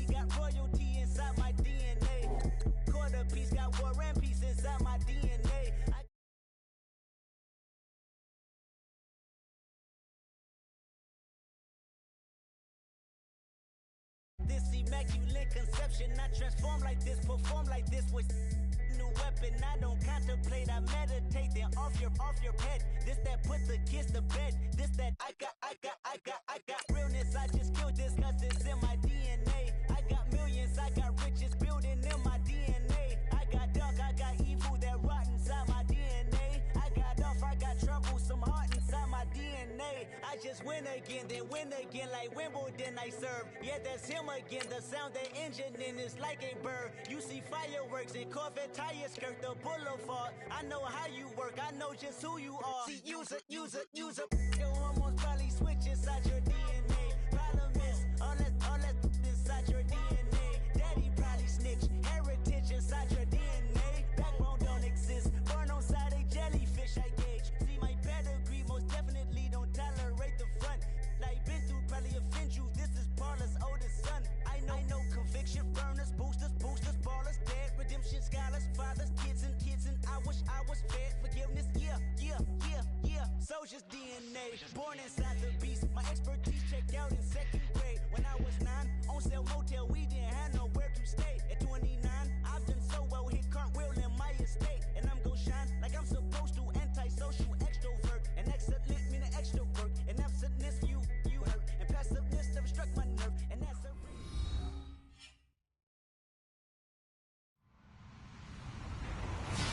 royalty, got royalty inside my DNA. Quarter piece, got war and peace inside my DNA. This immaculate conception, I transform like this, perform like this with new weapon. I don't contemplate, I meditate. Then off your head. This that put the kids to bed. This that I got realness. I just killed this 'cause it's in my DNA. I got millions, I got riches building in my DNA. I got dark, I got evil that rot inside my DNA. I got off, I got trouble, some heart inside my DNA. I just win again, then win again like Wimbledon I serve. Yeah, that's him again. The sound that engine in is like a bird. You see fireworks and Corvette tires skirt the boulevard. I know how you work, I know just who you are. See, use a your hormones probably switch inside your DNA. Problem is, all that inside your DNA. Daddy probably snitch, heritage inside your DNA. Backbone don't exist, born on side a jellyfish I gauge. See my pedigree, most definitely don't tolerate the front. Like been through probably offend you, this is Paula's oldest son. I know conviction, burners, boosters, ballers, dead, redemption, scholars, fathers, kids and I wish I was fed forgiveness, yeah. Soldier's DNA, born inside the beast. My expertise checked out in second grade. When I was 9, on sale motel, we didn't have nowhere to stay. At 29, I've done so well, hit cartwheel in my estate. And I'm gon' shine like I'm supposed to, antisocial extrovert. And excellent meaning extra work. And absentness, you hurt. And passiveness never struck my nerve. And that's a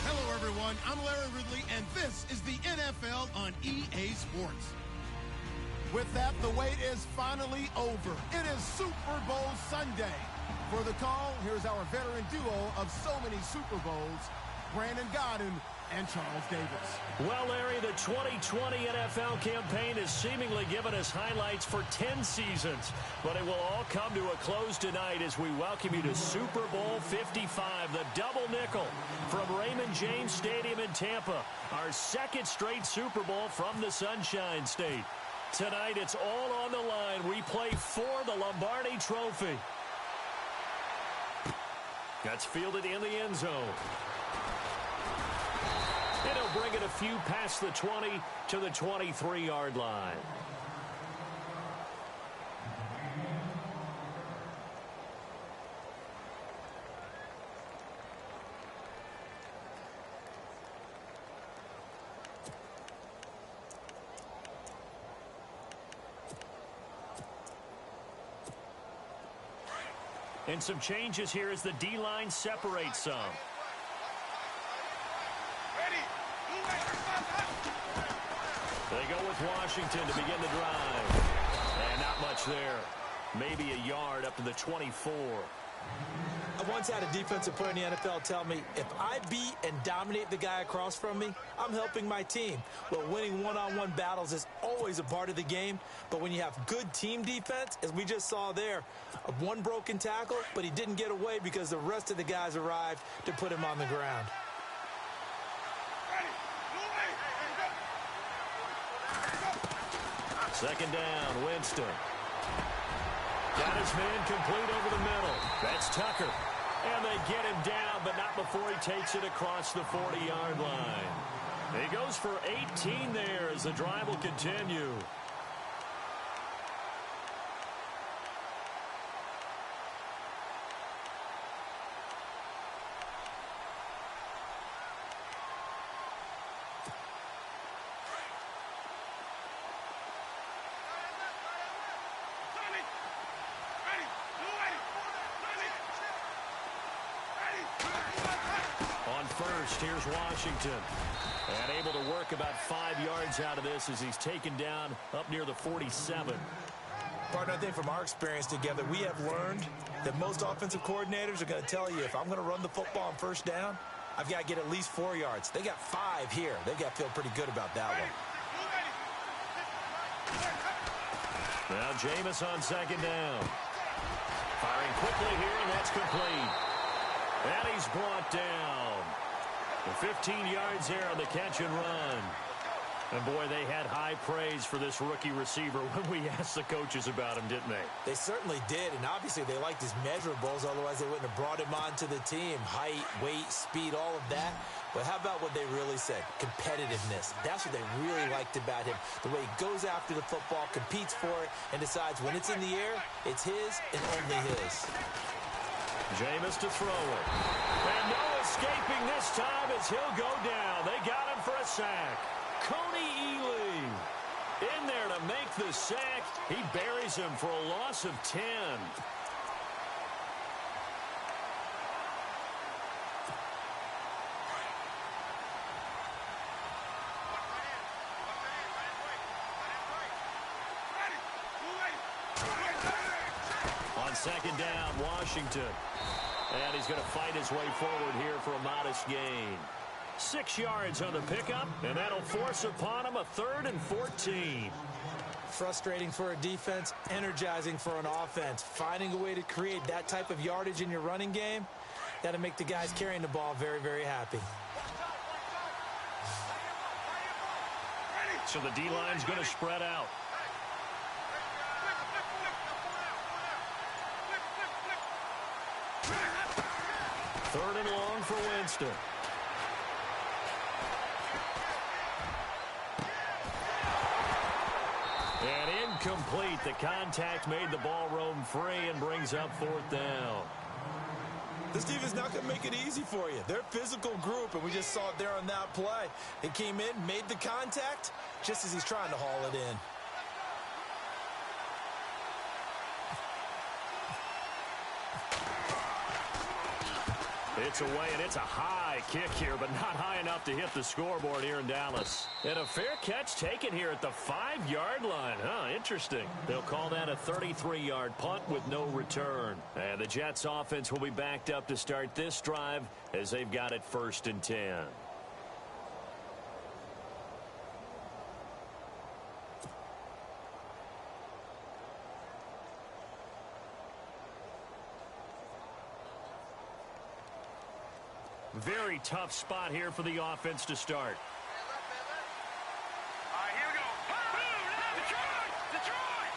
Hello, everyone. I'm Larry Ridley, and this is the NFL on EA Sports. With that, the wait is finally over. It is Super Bowl Sunday. For the call, here's our veteran duo of so many Super Bowls, Brandon Godden and Charles Davis. Well, Larry, the 2020 NFL campaign has seemingly given us highlights for 10 seasons, but it will all come to a close tonight as we welcome you to Super Bowl 55, the double nickel from Raymond James Stadium in Tampa, our second straight Super Bowl from the Sunshine State. Tonight, it's all on the line. We play for the Lombardi Trophy. That's fielded in the end zone. And he'll bring it a few past the 20 to the 23-yard line. And some changes here as the D-line separates some. They go with Washington to begin the drive. And not much there. Maybe a yard up to the 24. I once had a defensive player in the NFL tell me, if I beat and dominate the guy across from me, I'm helping my team. Well, winning one-on-one battles is always a part of the game, but when you have good team defense, as we just saw there, one broken tackle, but he didn't get away because the rest of the guys arrived to put him on the ground. Second down, Winston. Got his man complete over the middle. That's Tucker. And they get him down, but not before he takes it across the 40-yard line. He goes for 18 there as the drive will continue. First, here's Washington. And able to work about 5 yards out of this as he's taken down up near the 47. Partner, I think from our experience together, we have learned that most offensive coordinators are going to tell you, if I'm going to run the football on first down, I've got to get at least 4 yards. They got 5 here. They've got to feel pretty good about that one. Now Jameis on second down. Firing quickly here, and that's complete. And he's brought down. The 15 yards there on the catch and run. And, boy, they had high praise for this rookie receiver when we asked the coaches about him, didn't they? They certainly did, and obviously they liked his measurables. Otherwise, they wouldn't have brought him onto the team. Height, weight, speed, all of that. But how about what they really said? Competitiveness. That's what they really liked about him. The way he goes after the football, competes for it, and decides when it's in the air, it's his and only his. Jameis to throw it. And no escaping this time as he'll go down. They got him for a sack. Coney Ely in there to make the sack. He buries him for a loss of 10. On second down, Washington. And he's going to fight his way forward here for a modest gain. 6 yards on the pickup, and that'll force upon him a 3rd and 14. Frustrating for a defense, energizing for an offense. Finding a way to create that type of yardage in your running game, that'll make the guys carrying the ball very, very happy. So the D-line's going to spread out. Third and long for Winston. And incomplete. The contact made the ball roam free and brings up 4th down. This defense is not going to make it easy for you. They're a physical group, and we just saw it there on that play. It came in, made the contact, just as he's trying to haul it in. It's away, and it's a high kick here, but not high enough to hit the scoreboard here in Dallas. And a fair catch taken here at the 5-yard line. Interesting. They'll call that a 33-yard punt with no return. And the Jets offense will be backed up to start this drive as they've got it 1st and 10. Very tough spot here for the offense to start. All right, here we go. Detroit!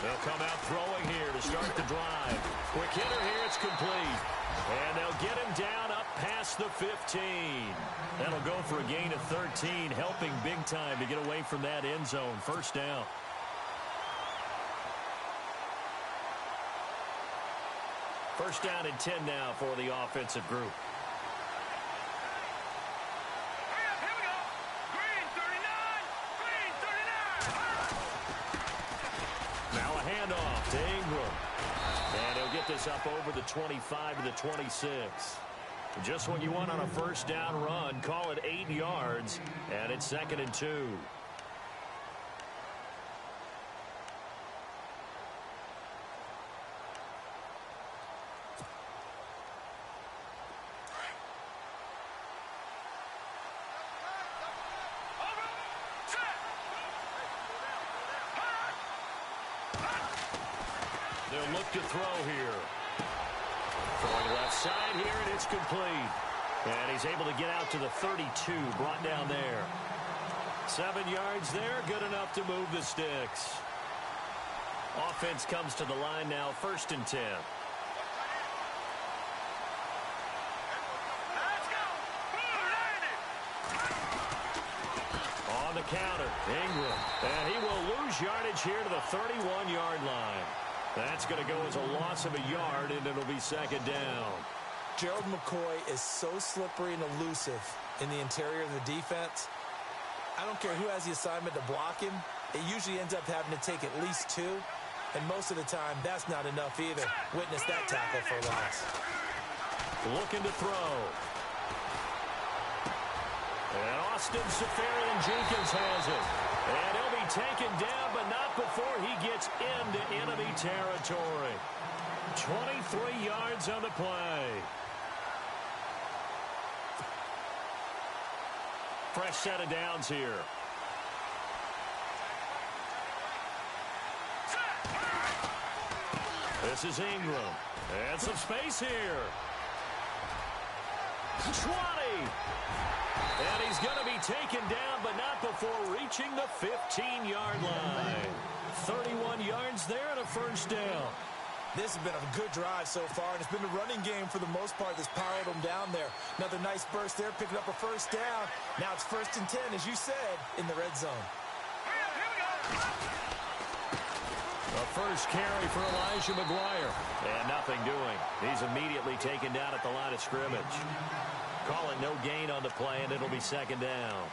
They'll come out throwing here to start the drive. Quick hitter here, it's complete. And they'll get him down up past the 15. That'll go for a gain of 13, helping big time to get away from that end zone. 1st down. First down and 10 now for the offensive group. Here we go. Green 39. Now a handoff to Ingram. And he'll get this up over the 25 to the 26. Just what you want on a first down run. Call it 8 yards. And it's 2nd and 2. They'll look to throw here. Throwing left side here, and it's complete. And he's able to get out to the 32, brought down there. 7 yards there, good enough to move the sticks. Offense comes to the line now, 1st and 10. Let's go. On the counter, Ingram. And he will lose yardage here to the 31-yard line. That's going to go as a loss of a yard, and it'll be 2nd down. Gerald McCoy is so slippery and elusive in the interior of the defense. I don't care who has the assignment to block him. It usually ends up having to take at least 2. And most of the time, that's not enough either. Witness that tackle for loss. Looking to throw. And Austin Seferian-Jenkins has it. And he'll be taken down, but not before he gets into enemy territory. 23 yards on the play. Fresh set of downs here. This is Ingram. And some space here. 20. And he's going to be taken down, but not before reaching the 15-yard line. 31 yards there and a first down. This has been a good drive so far, and it's been the running game for the most part that's powered them down there. Another nice burst there, picking up a first down. Now it's 1st and 10, as you said, in the red zone. A first carry for Elijah McGuire. And nothing doing. He's immediately taken down at the line of scrimmage. Call it no gain on the play, and it'll be 2nd down.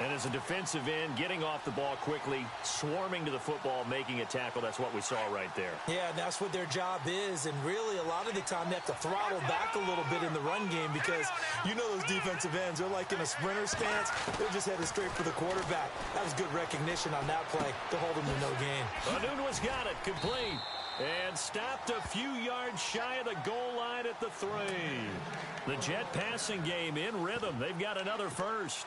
And as a defensive end, getting off the ball quickly, swarming to the football, making a tackle, that's what we saw right there. Yeah, and that's what their job is. And really, a lot of the time, they have to throttle back a little bit in the run game because you know those defensive ends, they're like in a sprinter stance. They're just headed straight for the quarterback. That was good recognition on that play to hold them to no gain. Anunwa's got it, complete. And stopped a few yards shy of the goal line at the 3. The Jet passing game in rhythm. They've got another first.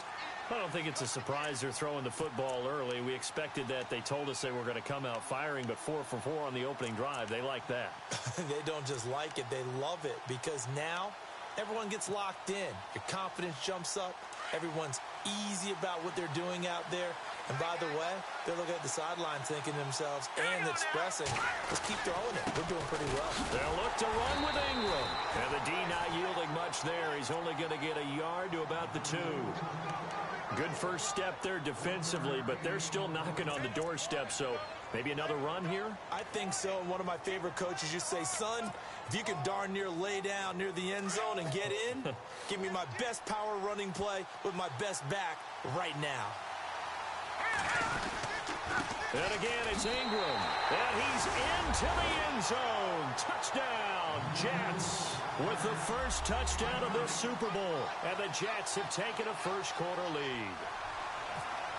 I don't think it's a surprise they're throwing the football early. We expected that. They told us they were going to come out firing, but 4 for 4 on the opening drive. They like that. They don't just like it. They love it because now everyone gets locked in. Your confidence jumps up. Everyone's easy about what they're doing out there. And by the way, they're looking at the sideline thinking to themselves and expressing, let's keep throwing it. We're doing pretty well. They'll look to run with Ingram. And the D not yielding much there. He's only going to get a yard to about the 2. Good first step there defensively, but they're still knocking on the doorstep, so maybe another run here? I think so. And one of my favorite coaches used to say, son, if you can darn near lay down near the end zone and get in, give me my best power running play with my best back right now. And again, it's Ingram. And he's into the end zone. Touchdown, Jets. With the first touchdown of this Super Bowl. And the Jets have taken a first-quarter lead.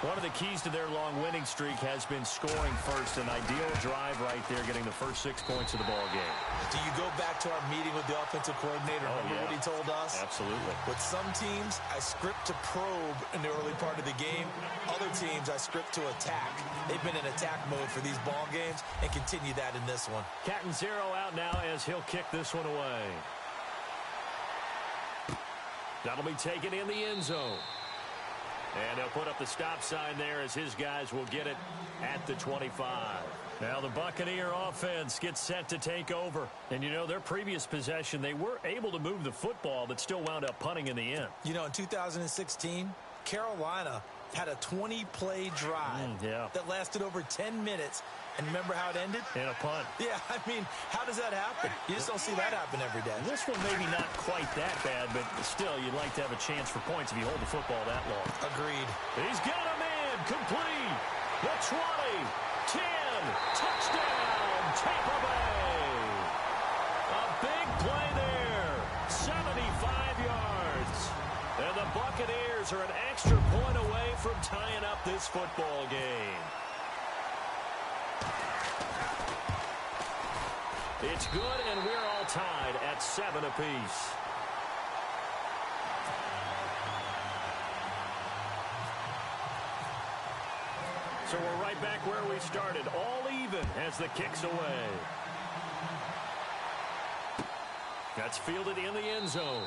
One of the keys to their long winning streak has been scoring first. An ideal drive right there, getting the first 6 points of the ball game. Do you go back to our meeting with the offensive coordinator? Remember what he told us? Absolutely. With some teams, I script to probe in the early part of the game. Other teams, I script to attack. They've been in attack mode for these ball games and continue that in this one. Catanzaro out now as he'll kick this one away. That'll be taken in the end zone. And they'll put up the stop sign there as his guys will get it at the 25. Now the Buccaneer offense gets set to take over. And, you know, their previous possession, they were able to move the football but still wound up punting in the end. You know, in 2016, Carolina had a 20-play drive that lasted over 10 minutes. And remember how it ended? In a punt. Yeah, I mean, how does that happen? You just don't see that happen every day. This one maybe not quite that bad, but still, you'd like to have a chance for points if you hold the football that long. Agreed. He's got a man, complete. The 20, 10, touchdown, Tampa Bay. A big play there, 75 yards. And the Buccaneers are an extra point away from tying up this football game. It's good, and we're all tied at 7 apiece. So we're right back where we started, all even as the kick's away. That's fielded in the end zone.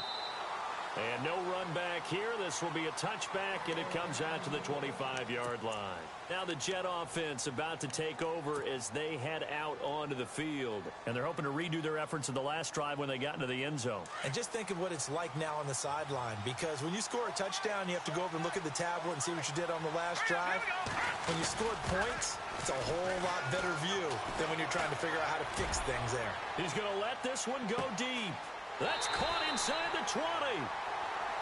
And no run back here. This will be a touchback, and it comes out to the 25-yard line. Now the Jet offense about to take over as they head out onto the field. And they're hoping to redo their efforts in the last drive when they got into the end zone. And just think of what it's like now on the sideline, because when you score a touchdown, you have to go over and look at the tablet and see what you did on the last drive. When you scored points, it's a whole lot better view than when you're trying to figure out how to fix things there. He's going to let this one go deep. That's caught inside the 20.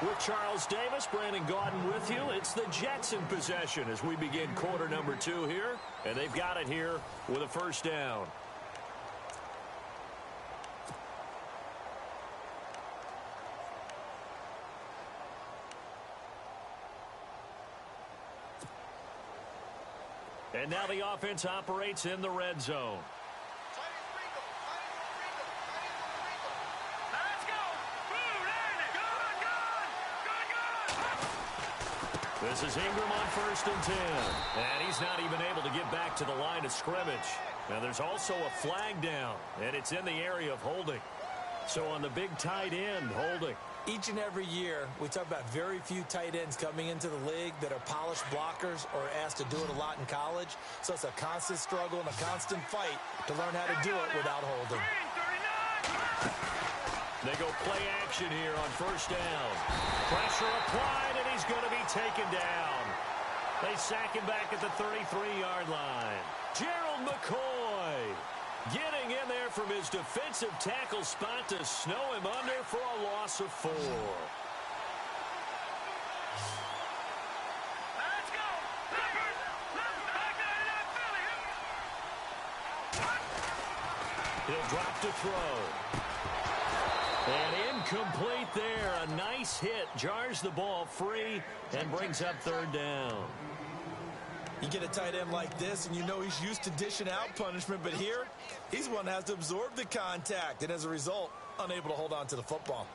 With Charles Davis, Brandon Gaudin with you. It's the Jets in possession as we begin quarter number 2 here. And they've got it here with a first down. And now the offense operates in the red zone. This is Ingram on 1st and 10. And he's not even able to get back to the line of scrimmage. Now there's also a flag down, and it's in the area of holding. So on the big tight end, holding. Each and every year, we talk about very few tight ends coming into the league that are polished blockers or asked to do it a lot in college. So it's a constant struggle and a constant fight to learn how to do it without holding. They go play action here on first down. Pressure applied, and he's going to be taken down. They sack him back at the 33-yard line. Gerald McCoy getting in there from his defensive tackle spot to snow him under for a loss of 4. Let's go. He'll drop to throw. And incomplete there. A nice hit. Jars the ball free and brings up third down. You get a tight end like this, and you know he's used to dishing out punishment, but here, he's one that has to absorb the contact, and as a result, unable to hold on to the football.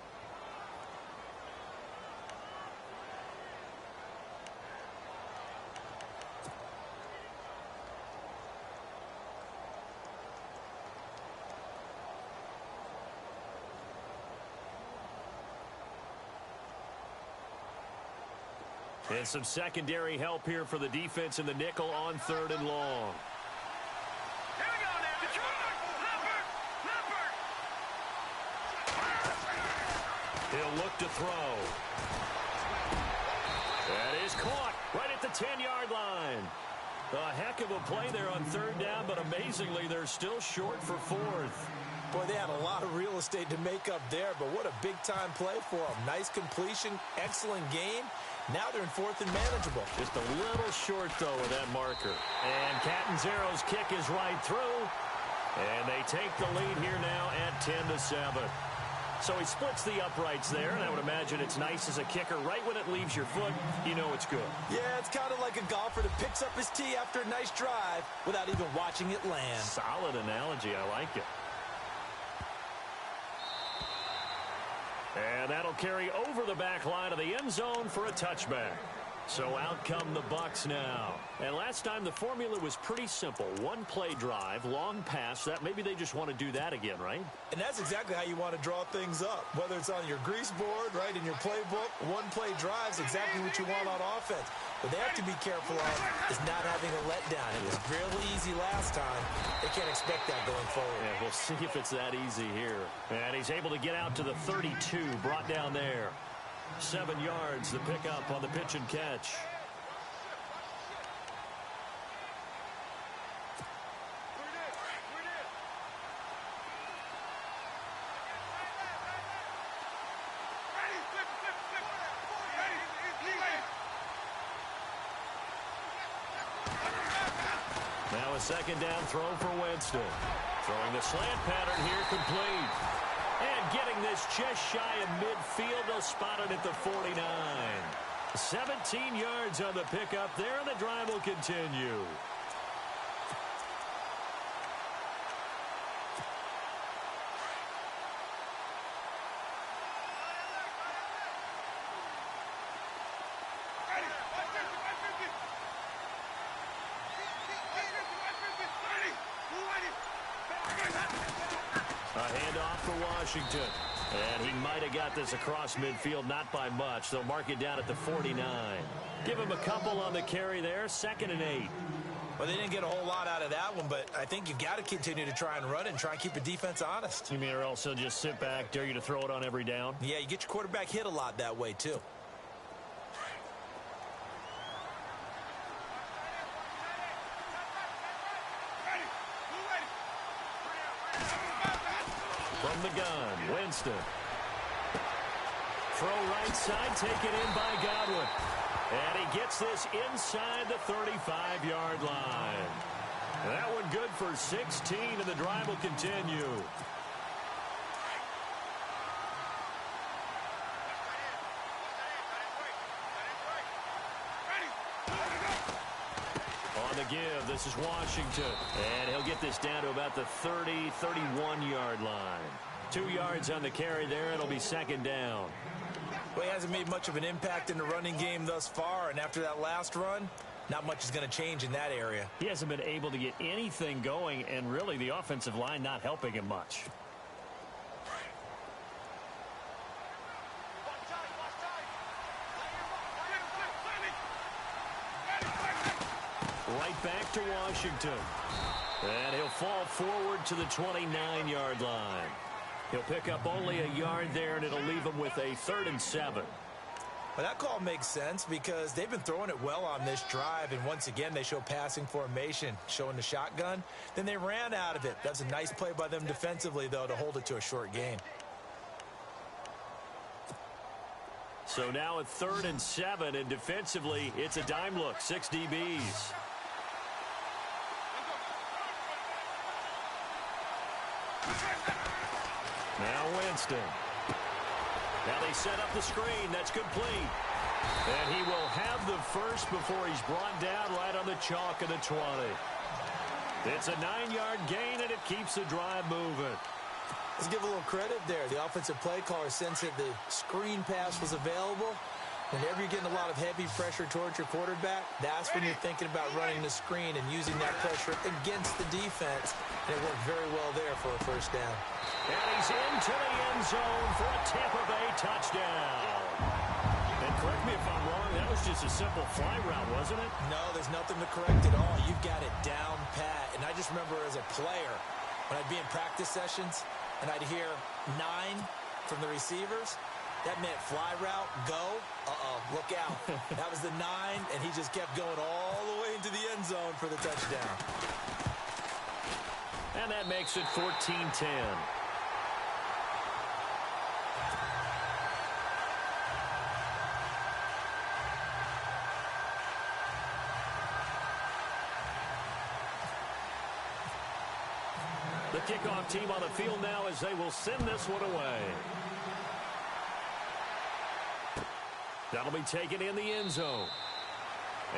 And some secondary help here for the defense in the nickel on third and long. Here we go now. Detroit. Leopard. He'll look to throw. That is caught right at the 10-yard line. A heck of a play there on third down, but amazingly, they're still short for fourth. Boy, they had a lot of real estate to make up there, but what a big-time play for them. Nice completion, excellent game. Now they're in fourth and manageable. Just a little short, though, with that marker. And Catanzaro's kick is right through. And they take the lead here now at 10-7. So he splits the uprights there, and I would imagine it's nice as a kicker. Right when it leaves your foot, you know it's good. Yeah, it's kind of like a golfer that picks up his tee after a nice drive without even watching it land. Solid analogy. I like it. And that'll carry over the back line of the end zone for a touchback. So out come the Bucs now. And last time the formula was pretty simple. One play drive, long pass. That maybe they just want to do that again, right? And that's exactly how you want to draw things up. Whether it's on your grease board, right, in your playbook, one play drive is exactly what you want on offense. What they have to be careful of is not having a letdown. It was really easy last time. They can't expect that going forward. Yeah, we'll see if it's that easy here. And he's able to get out to the 32, brought down there. 7 yards, the pickup on the pitch and catch. Now a second down throw for Winston. Throwing the slant pattern here complete. And getting this just shy of midfield, they'll spot it at the 49. 17 yards on the pickup there, and the drive will continue. A handoff for Washington. And he might have got this across midfield, not by much. They'll mark it down at the 49. Give him a couple on the carry there, 2nd and 8. Well, they didn't get a whole lot out of that one, but I think you've got to continue to try and run it and try and keep the defense honest. You mean or else he'll just sit back, dare you to throw it on every down? Yeah, you get your quarterback hit a lot that way, too. From the gun, Winston. Throw right side, taken in by Godwin. And he gets this inside the 35-yard line. That one good for 16, and the drive will continue. On the give, this is Washington. And he'll get this down to about the 30, 31-yard line. 2 yards on the carry there. It'll be 2nd down. Well, he hasn't made much of an impact in the running game thus far, and after that last run, not much is going to change in that area. He hasn't been able to get anything going, and really the offensive line not helping him much. right back to Washington. And he'll fall forward to the 29-yard line. He'll pick up only a yard there, and it'll leave him with a 3rd and 7. Well, that call makes sense because they've been throwing it well on this drive, and once again they show passing formation, showing the shotgun. Then they ran out of it. That's a nice play by them defensively, though, to hold it to a short gain. So now a 3rd and 7, and defensively it's a dime look, 6 DBs. Now Winston. Now they set up the screen. That's complete. And he will have the first before he's brought down right on the chalk of the 20. It's a 9-yard gain, and it keeps the drive moving. Let's give a little credit there. The offensive play caller sensed that the screen pass was available. Whenever you're getting a lot of heavy pressure towards your quarterback, that's when you're thinking about running the screen and using that pressure against the defense. And it worked very well there for a first down. And he's into the end zone for a Tampa Bay touchdown. And correct me if I'm wrong, that was just a simple fly route, wasn't it? No, there's nothing to correct at all. You've got it down pat. And I just remember as a player, when I'd be in practice sessions and I'd hear 9 from the receivers, that meant fly route, go, look out. That was the 9, and he just kept going all the way into the end zone for the touchdown. And that makes it 14-10. The kickoff team on the field now as they will send this one away. That'll be taken in the end zone.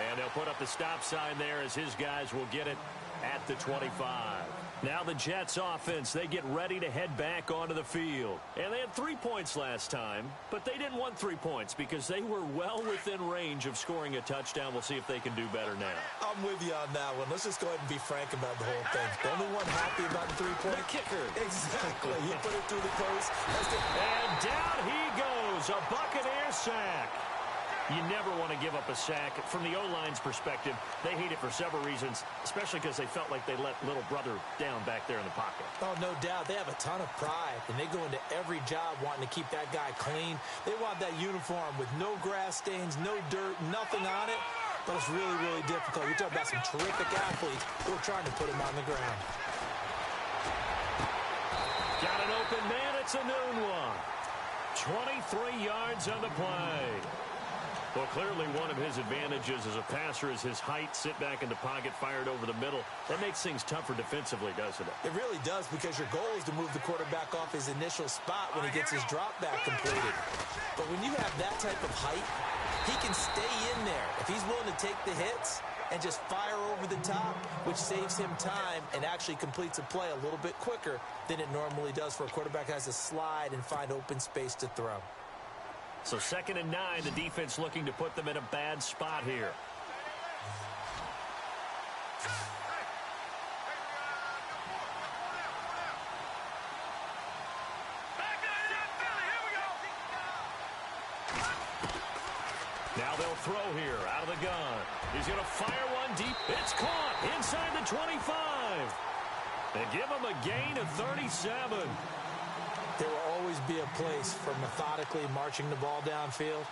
And they'll put up the stop sign there as his guys will get it at the 25. Now the Jets offense, they get ready to head back onto the field. And they had 3 points last time, but they didn't want 3 points because they were well within range of scoring a touchdown. We'll see if they can do better now. I'm with you on that one. Let's just go ahead and be frank about the whole thing. The only one happy about the 3-point. The kicker. Exactly. He put it through the post. And down he goes. A Buccaneer sack. You never want to give up a sack. From the O-line's perspective, they hate it for several reasons, especially because they felt like they let little brother down back there in the pocket. Oh, no doubt. They have a ton of pride, and they go into every job wanting to keep that guy clean. They want that uniform with no grass stains, no dirt, nothing on it, but it's really, really difficult. You're talking about some terrific athletes who are trying to put him on the ground. Got an open man. It's a noon one. 23 yards on the play. Well, clearly one of his advantages as a passer is his height, sit back in the pocket, fired over the middle. That makes things tougher defensively, doesn't it? It really does, because your goal is to move the quarterback off his initial spot when he gets his drop back completed. But when you have that type of height, he can stay in there. If he's willing to take the hits and just fire over the top, which saves him time and actually completes a play a little bit quicker than it normally does for a quarterback who has to slide and find open space to throw. So 2nd and 9, the defense looking to put them in a bad spot here. Now they'll throw here out of the gun. He's going to fire one deep. It's caught inside the 25. They give him a gain of 37. There will always be a place for methodically marching the ball downfield.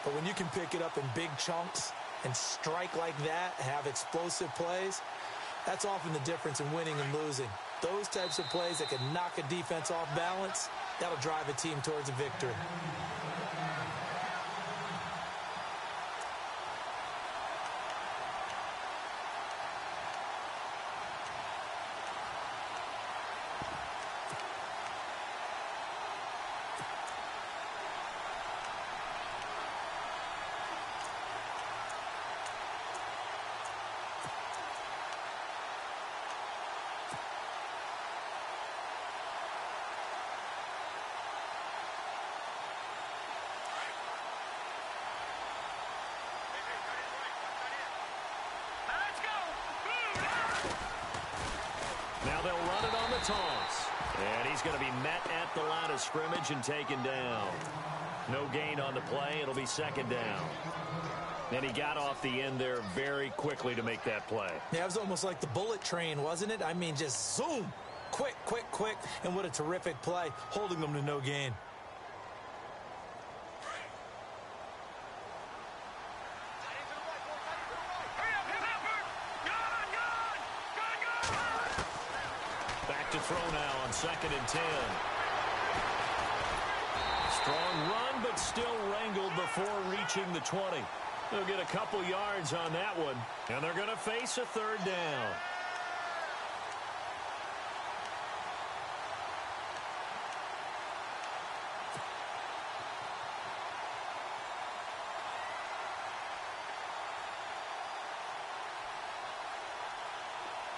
But when you can pick it up in big chunks and strike like that, have explosive plays, that's often the difference in winning and losing. Those types of plays that can knock a defense off balance, that'll drive a team towards a victory. Now they'll run it on the toss. And he's going to be met at the line of scrimmage and taken down. No gain on the play. It'll be 2nd down. And he got off the end there very quickly to make that play. Yeah, it was almost like the bullet train, wasn't it? I mean, just zoom. Quick, quick, quick. And what a terrific play, holding them to no gain. Back to throw now on 2nd and 10. Strong run, but still wrangled before reaching the 20. They'll get a couple yards on that one, and they're going to face a 3rd down.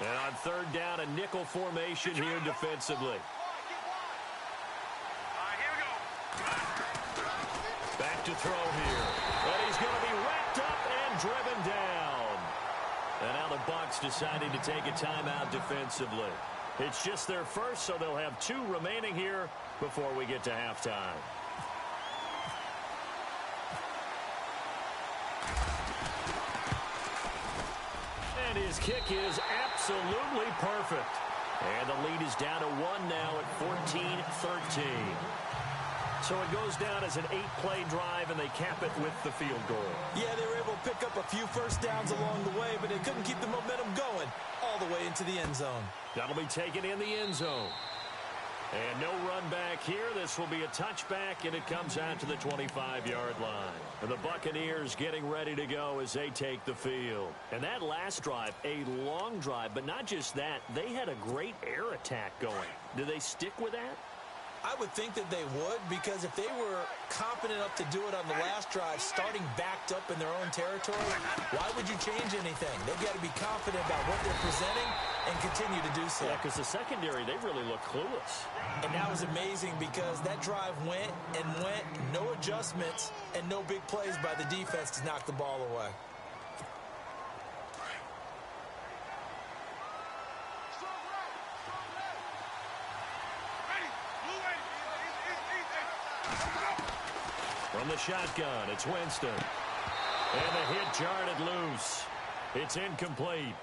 And on 3rd down, a nickel formation here defensively. Back to throw here. And he's going to be wrapped up and driven down. And now the Bucs deciding to take a timeout defensively. It's just their first, so they'll have 2 remaining here before we get to halftime. And his kick is absolutely perfect. And the lead is down to 1 now at 14-13. So it goes down as an 8-play drive, and they cap it with the field goal. Yeah, they were able to pick up a few first downs along the way, but they couldn't keep the momentum going all the way into the end zone. That'll be taken in the end zone. And no run back here. This will be a touchback, and it comes out to the 25-yard line. And the Buccaneers getting ready to go as they take the field. And that last drive, a long drive, but not just that. They had a great air attack going. Do they stick with that? I would think that they would, because if they were confident enough to do it on the last drive, starting backed up in their own territory, why would you change anything? They've got to be confident about what they're presenting and continue to do so. Yeah, because the secondary, they really look clueless. And that was amazing because that drive went and went, no adjustments, and no big plays by the defense to knock the ball away. From the shotgun, it's Winston. And the hit jarred it loose. It's incomplete.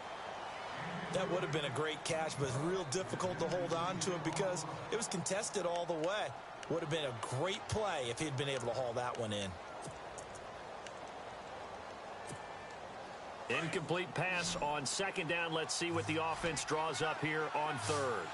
That would have been a great catch, but it's real difficult to hold on to it because it was contested all the way. Would have been a great play if he'd been able to haul that one in. Incomplete pass on 2nd down. Let's see what the offense draws up here on 3rd.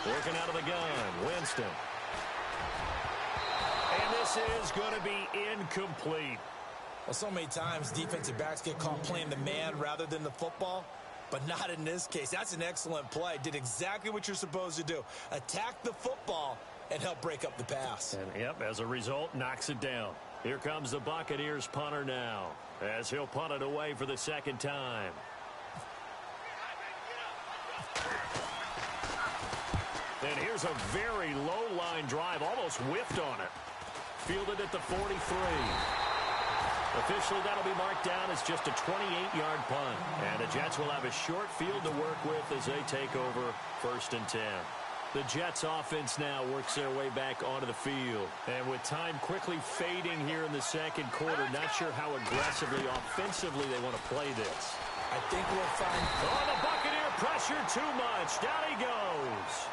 Working out of the gun, Winston. And this is going to be incomplete. Well, so many times defensive backs get caught playing the man rather than the football, but not in this case. That's an excellent play. Did exactly what you're supposed to do. Attack the football and help break up the pass. And, yep, as a result, knocks it down. Here comes the Buccaneers punter now, as he'll punt it away for the 2nd time. And here's a very low-line drive, almost whiffed on it. Fielded at the 43. Officially, that'll be marked down as just a 28-yard punt. And the Jets will have a short field to work with as they take over 1st and 10. The Jets offense now works their way back onto the field. And with time quickly fading here in the 2nd quarter, not sure how aggressively, offensively they want to play this. I think we'll find... Oh, the Buccaneer pressure too much. Down he goes.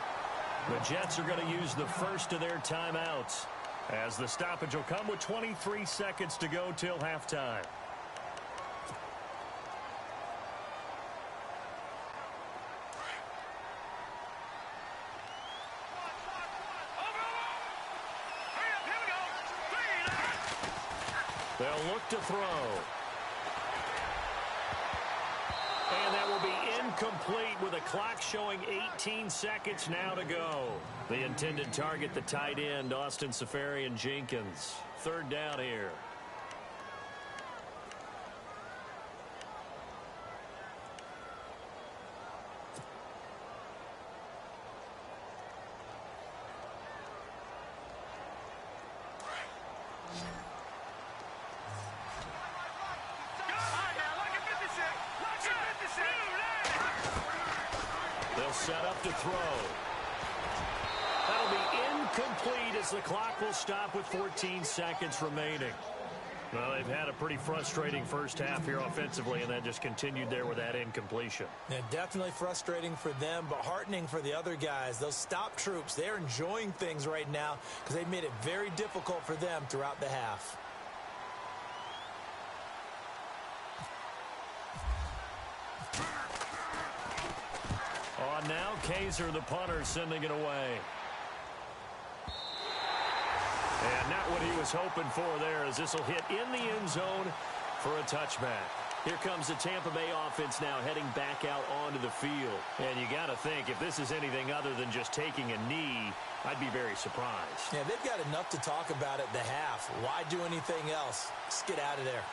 The Jets are going to use the first of their timeouts, as the stoppage will come with 23 seconds to go till halftime. They'll look to throw. And that will be incomplete with a clock showing 18 seconds now to go. The intended target, the tight end, Austin Seferian-Jenkins. 3rd down here. They'll set up to throw. That'll be incomplete as the clock will stop with 14 seconds remaining. Well, they've had a pretty frustrating first half here offensively, and that just continued there with that incompletion. Yeah, definitely frustrating for them, but heartening for the other guys. Those stop troops, they're enjoying things right now because they've made it very difficult for them throughout the half. On now, Kaiser, the punter, sending it away. And not what he was hoping for there, as this will hit in the end zone for a touchback. Here comes the Tampa Bay offense now heading back out onto the field. And you got to think, if this is anything other than just taking a knee, I'd be very surprised. Yeah, they've got enough to talk about at the half. Why do anything else? Just get out of there.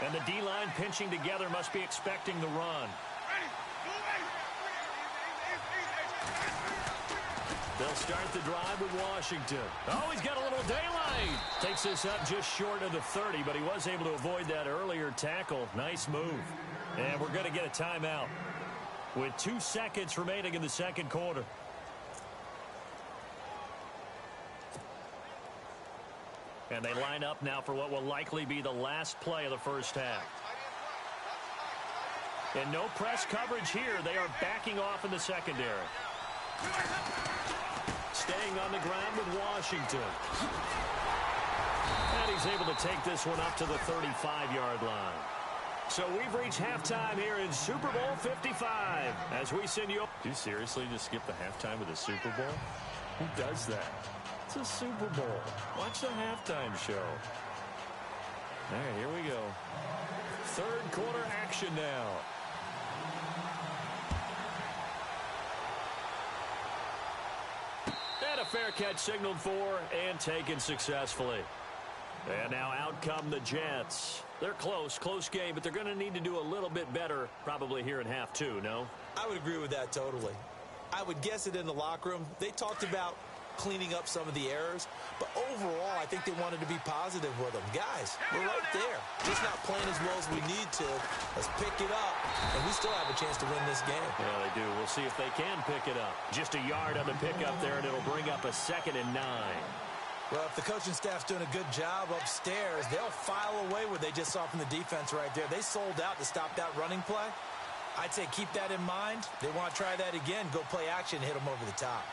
And the D-line pinching together must be expecting the run. They'll start the drive with Washington. Oh, he's got a little daylight. Takes this up just short of the 30, but he was able to avoid that earlier tackle. Nice move. And we're going to get a timeout with 2 seconds remaining in the second quarter. And they line up now for what will likely be the last play of the first half. And no press coverage here. They are backing off in the secondary. Staying on the ground with Washington. And he's able to take this one up to the 35-yard line. So we've reached halftime here in Super Bowl 55. As we send you... Do you seriously just skip the halftime of the Super Bowl? Who does that? It's a Super Bowl. Watch the halftime show. All right, here we go. Third quarter action now. And a fair catch signaled for and taken successfully. And now out come the Jets. They're close game, but they're going to need to do a little bit better probably here in half two, no? I would agree with that totally. I would guess it in the locker room. They talked about cleaning up some of the errors, but overall I think they wanted to be positive with them. Guys, we're right there, just not playing as well as we need to. Let's pick it up, and we still have a chance to win this game. Yeah, they do. We'll see if they can pick it up. Just a yard on the pickup there, and it'll bring up a 2nd and 9. Well, if the coaching staff's doing a good job upstairs, they'll file away what they just saw from the defense right there. They sold out to stop that running play. I'd say keep that in mind. They want to try that again, go play action, hit them over the top.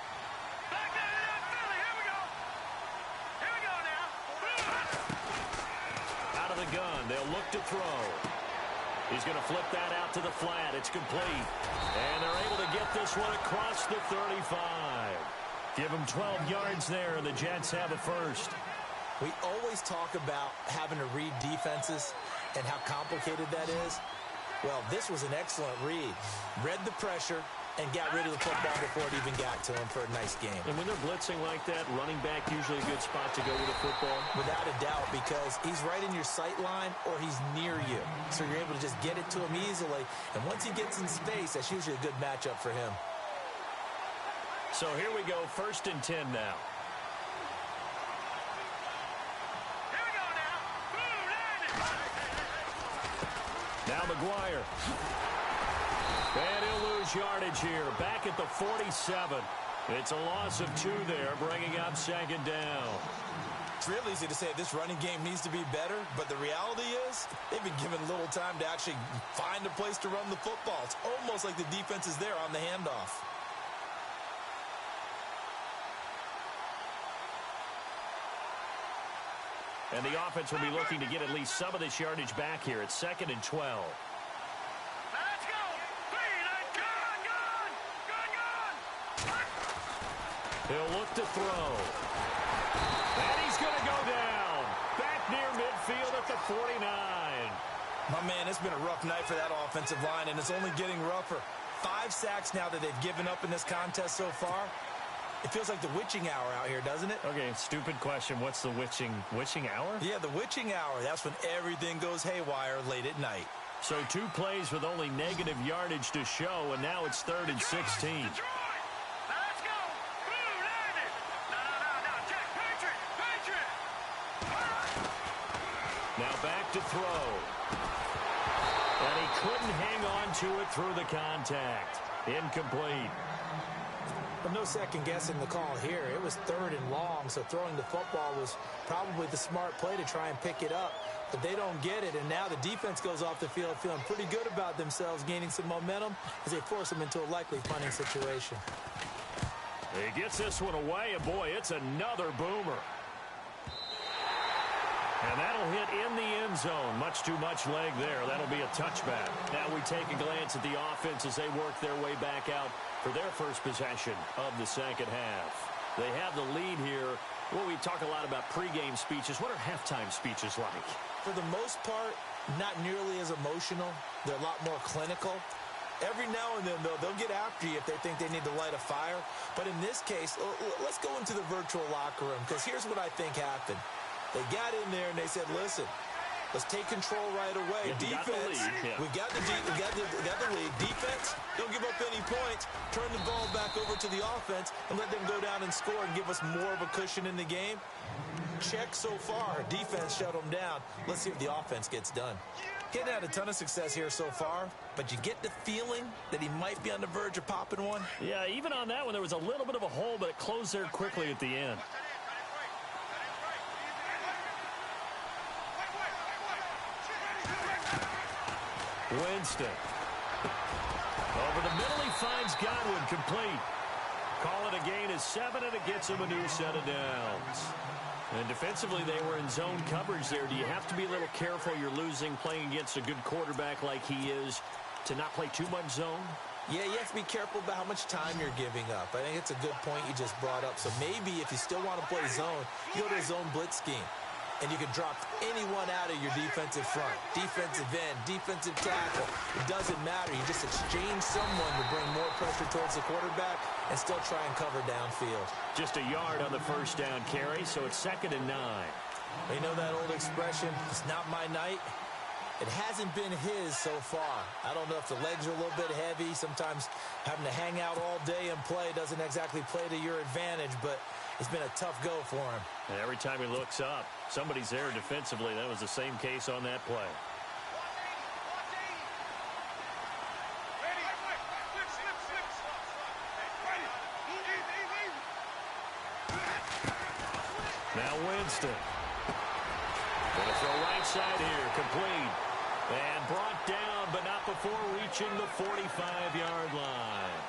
The gun. They'll look to throw. He's going to flip that out to the flat. It's complete. And they're able to get this one across the 35. Give them 12 yards there, and the Jets have a first. We always talk about having to read defenses and how complicated that is. Well, this was an excellent read. Read the pressure and got rid of the football before it even got to him for a nice game. And when they're blitzing like that, running back usually a good spot to go with the football? Without a doubt, because he's right in your sight line or he's near you. So you're able to just get it to him easily. And once he gets in space, that's usually a good matchup for him. So here we go, 1st and 10 now. Here we go now. Now McGuire. And he'll lose yardage here. Back at the 47. It's a loss of 2 there, bringing up 2nd down. It's real easy to say this running game needs to be better, but the reality is they've been given little time to actually find a place to run the football. It's almost like the defense is there on the handoff. And the offense will be looking to get at least some of this yardage back here. It's 2nd and 12. He'll look to throw. And he's going to go down. Back near midfield at the 49. My man, it's been a rough night for that offensive line, and it's only getting rougher. 5 sacks now that they've given up in this contest so far. It feels like the witching hour out here, doesn't it? Okay, stupid question. What's the witching hour? Yeah, the witching hour. That's when everything goes haywire late at night. So 2 plays with only negative yardage to show, and now it's 3rd and 16. Now back to throw. And he couldn't hang on to it through the contact. Incomplete. But no second guessing the call here. It was 3rd and long, so throwing the football was probably the smart play to try and pick it up. But they don't get it, and now the defense goes off the field feeling pretty good about themselves, gaining some momentum as they force them into a likely punting situation. He gets this one away, and boy, it's another boomer. And that'll hit in the end zone. Much too much leg there. That'll be a touchback. Now we take a glance at the offense as they work their way back out for their first possession of the second half. They have the lead here. Well, we talk a lot about pregame speeches. What are halftime speeches like? For the most part, not nearly as emotional. They're a lot more clinical. Every now and then, though, they'll get after you if they think they need to light a fire. But in this case, let's go into the virtual locker room, because here's what I think happened. They got in there and they said, listen, let's take control right away. Yeah, defense, we got the lead. Defense, don't give up any points. Turn the ball back over to the offense and let them go down and score and give us more of a cushion in the game. Check so far. Defense shut them down. Let's see if the offense gets done. Getting had a ton of success here so far, but you get the feeling that he might be on the verge of popping one. Yeah, even on that one, there was a little bit of a hole, but it closed there quickly at the end. Winston. Over the middle, he finds Godwin, complete. Call it a gain of 7, and it gets him a new set of downs. And defensively, they were in zone coverage there. Do you have to be a little careful? You're losing, playing against a good quarterback like he is, to not play too much zone? Yeah, you have to be careful about how much time you're giving up. I think it's a good point you just brought up. So maybe if you still want to play zone, you go to a zone blitz scheme. And you can drop anyone out of your defensive front, defensive end, defensive tackle. It doesn't matter. You just exchange someone to bring more pressure towards the quarterback and still try and cover downfield. Just a yard on the first down carry, so it's 2nd and 9. You know that old expression, it's not my night? It hasn't been his so far. I don't know if the legs are a little bit heavy. Sometimes having to hang out all day and play doesn't exactly play to your advantage, but it's been a tough go for him. And every time he looks up, somebody's there defensively. That was the same case on that play. Now Winston. Going to throw right side here, complete. And brought down, but not before reaching the 45-yard line.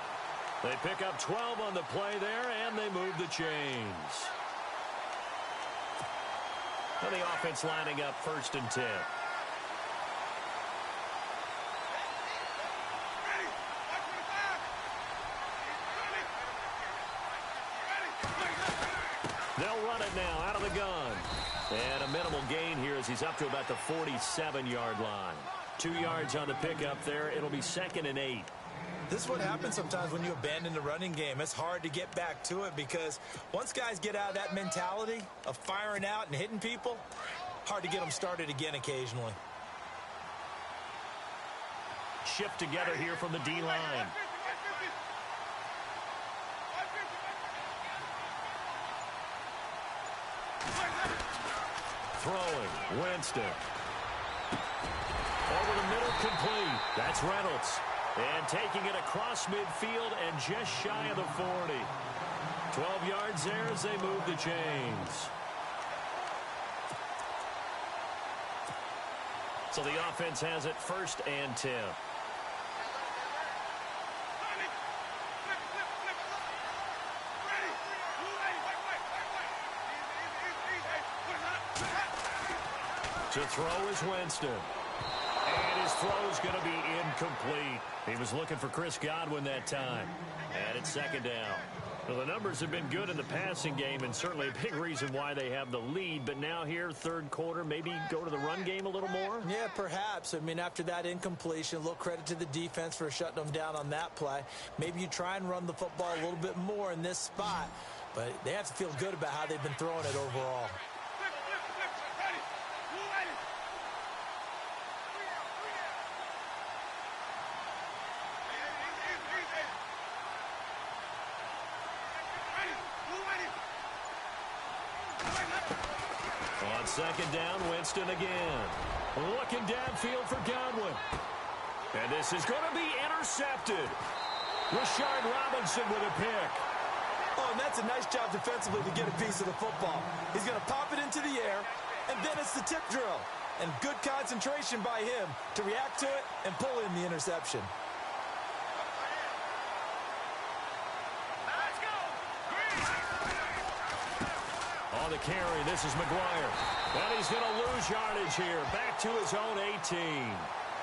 They pick up 12 on the play there, and they move the chains. And the offense lining up 1st and 10. They'll run it now out of the gun. And a minimal gain here as he's up to about the 47-yard line. 2 yards on the pickup there. It'll be 2nd and 8. This is what happens sometimes when you abandon the running game. It's hard to get back to it because once guys get out of that mentality of firing out and hitting people, hard to get them started again occasionally. Shift together here from the D-line. Throwing, Winston. Over the middle, complete. That's Reynolds. And taking it across midfield and just shy of the 40. 12 yards there as they move the chains. So the offense has it 1st and 10. To throw is Winston. And his throw is going to be incomplete. He was looking for Chris Godwin that time. And it's 2nd down. Well, the numbers have been good in the passing game and certainly a big reason why they have the lead. But now here, 3rd quarter, maybe go to the run game a little more? Yeah, perhaps. I mean, after that incompletion, a little credit to the defense for shutting them down on that play. Maybe you try and run the football a little bit more in this spot. But they have to feel good about how they've been throwing it overall. second down, Winston again. Looking downfield for Godwin. And this is going to be intercepted. Rashard Robinson with a pick. Oh, and that's a nice job defensively to get a piece of the football. He's going to pop it into the air, and then it's the tip drill. And good concentration by him to react to it and pull in the interception. Let's go. On the carry, this is McGuire. And he's going to lose yardage here. Back to his own 18.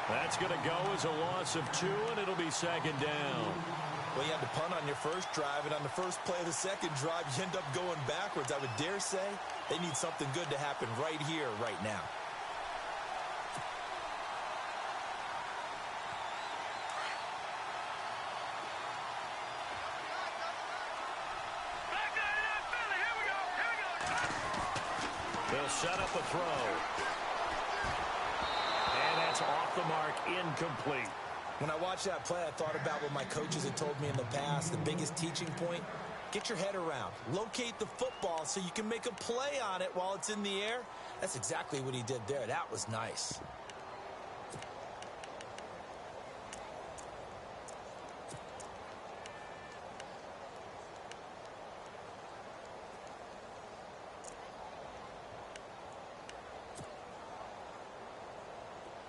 That's going to go as a loss of 2, and it'll be second down. Well, you had to punt on your first drive, and on the first play of the second drive, you end up going backwards. I would dare say they need something good to happen right here, right now. They'll set up a throw. And that's off the mark, incomplete. When I watched that play, I thought about what my coaches had told me in the past. The biggest teaching point, get your head around. Locate the football so you can make a play on it while it's in the air. That's exactly what he did there. That was nice.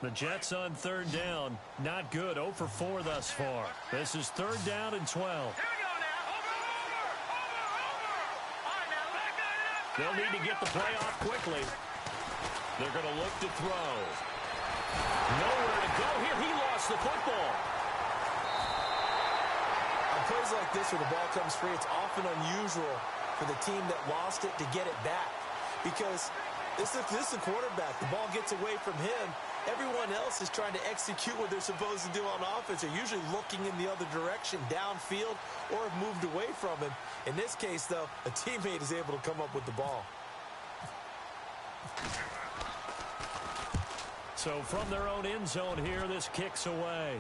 The Jets on third down. Not good. 0 for 4 thus far. This is third down and 12. Here we go now. Over. All right, now, back up. They'll need to get the play off quickly. They're going to look to throw. Nowhere to go here. He lost the football. On plays like this where the ball comes free, it's often unusual for the team that lost it to get it back. Because this is the quarterback. The ball gets away from him. Everyone else is trying to execute what they're supposed to do on offense. They're usually looking in the other direction, downfield, or have moved away from him. In this case, though, a teammate is able to come up with the ball. So from their own end zone here, this kicks away.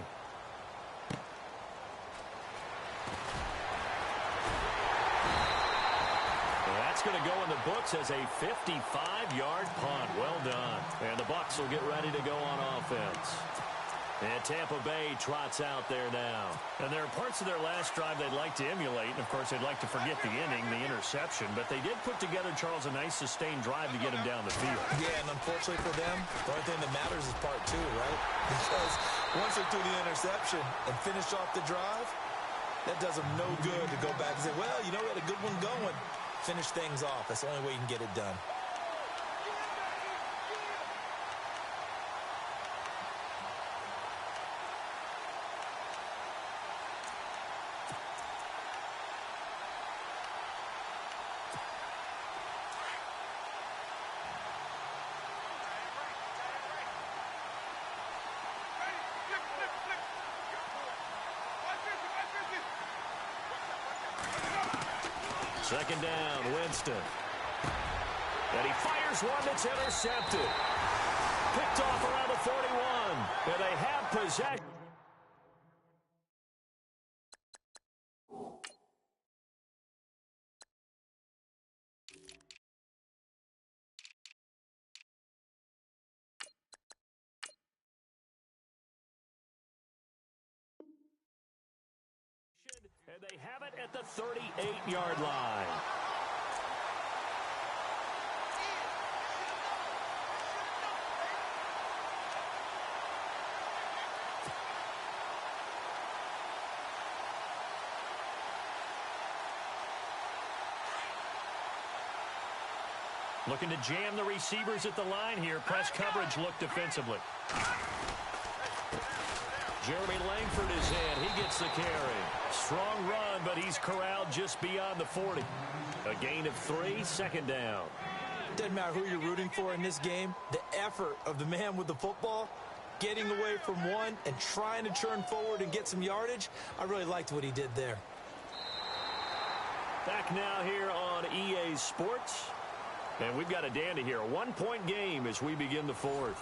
That's going to go in the books as a 55-yard punt. Well done. And the Bucs will get ready to go on offense. And Tampa Bay trots out there now. And there are parts of their last drive they'd like to emulate. And, of course, they'd like to forget the inning, the interception. But they did put together, Charles, a nice sustained drive to get him down the field. Yeah, and unfortunately for them, the only thing that matters is part 2, right? Because once they threw the interception and finished off the drive, that does them no good to go back and say, well, you know, we had a good one going. Finish things off. That's the only way you can get it done. Second down, Winston. And he fires one that's intercepted. Picked off around the 41. And they have possession. And they have it at the 38-yard line. Looking to jam the receivers at the line here. Press coverage look defensively. Jeremy Langford is in. He gets the carry. Strong run, but he's corralled just beyond the 40. A gain of 3, second down. Doesn't matter who you're rooting for in this game. The effort of the man with the football, getting away from one and trying to turn forward and get some yardage, I really liked what he did there. Back now here on EA Sports. And we've got a dandy here. A 1-point game as we begin the 4th.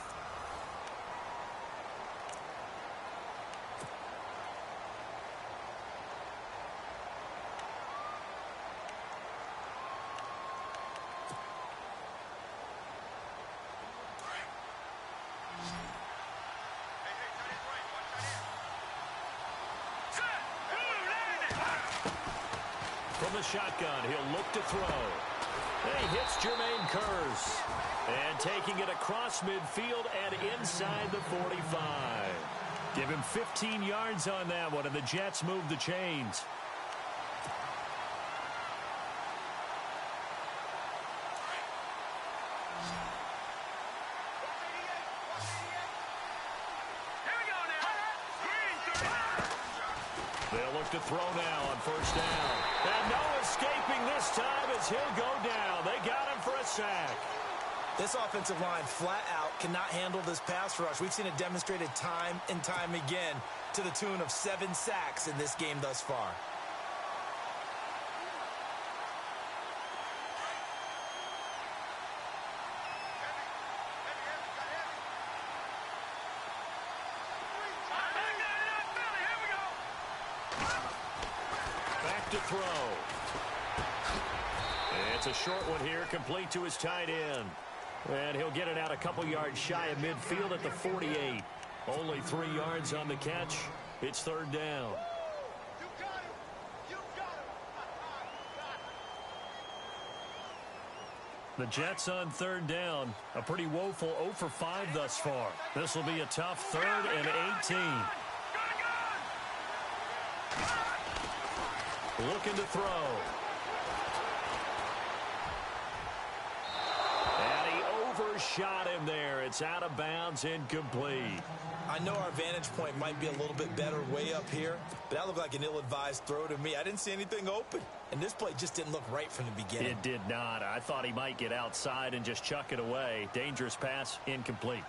from the shotgun. He'll look to throw. And he hits Jermaine Kearse. And taking it across midfield and inside the 45. Give him 15 yards on that one, and the Jets move the chains. They'll look to throw now on first down. And no escaping this time as he'll go down. They got him for a sack. This offensive line flat out cannot handle this pass rush. We've seen it demonstrated time and time again to the tune of 7 sacks in this game thus far. Back to throw. It's a short one here, complete to his tight end. And he'll get it out a couple yards shy of midfield at the 48. Only 3 yards on the catch. It's third down. The Jets on third down. A pretty woeful 0 for 5 thus far. This will be a tough 3rd and 18. Looking to throw. And he overshot him there. It's out of bounds, incomplete. I know our vantage point might be a little bit better way up here, but that looked like an ill-advised throw to me. I didn't see anything open, and this play just didn't look right from the beginning. It did not. I thought he might get outside and just chuck it away. Dangerous pass, incomplete.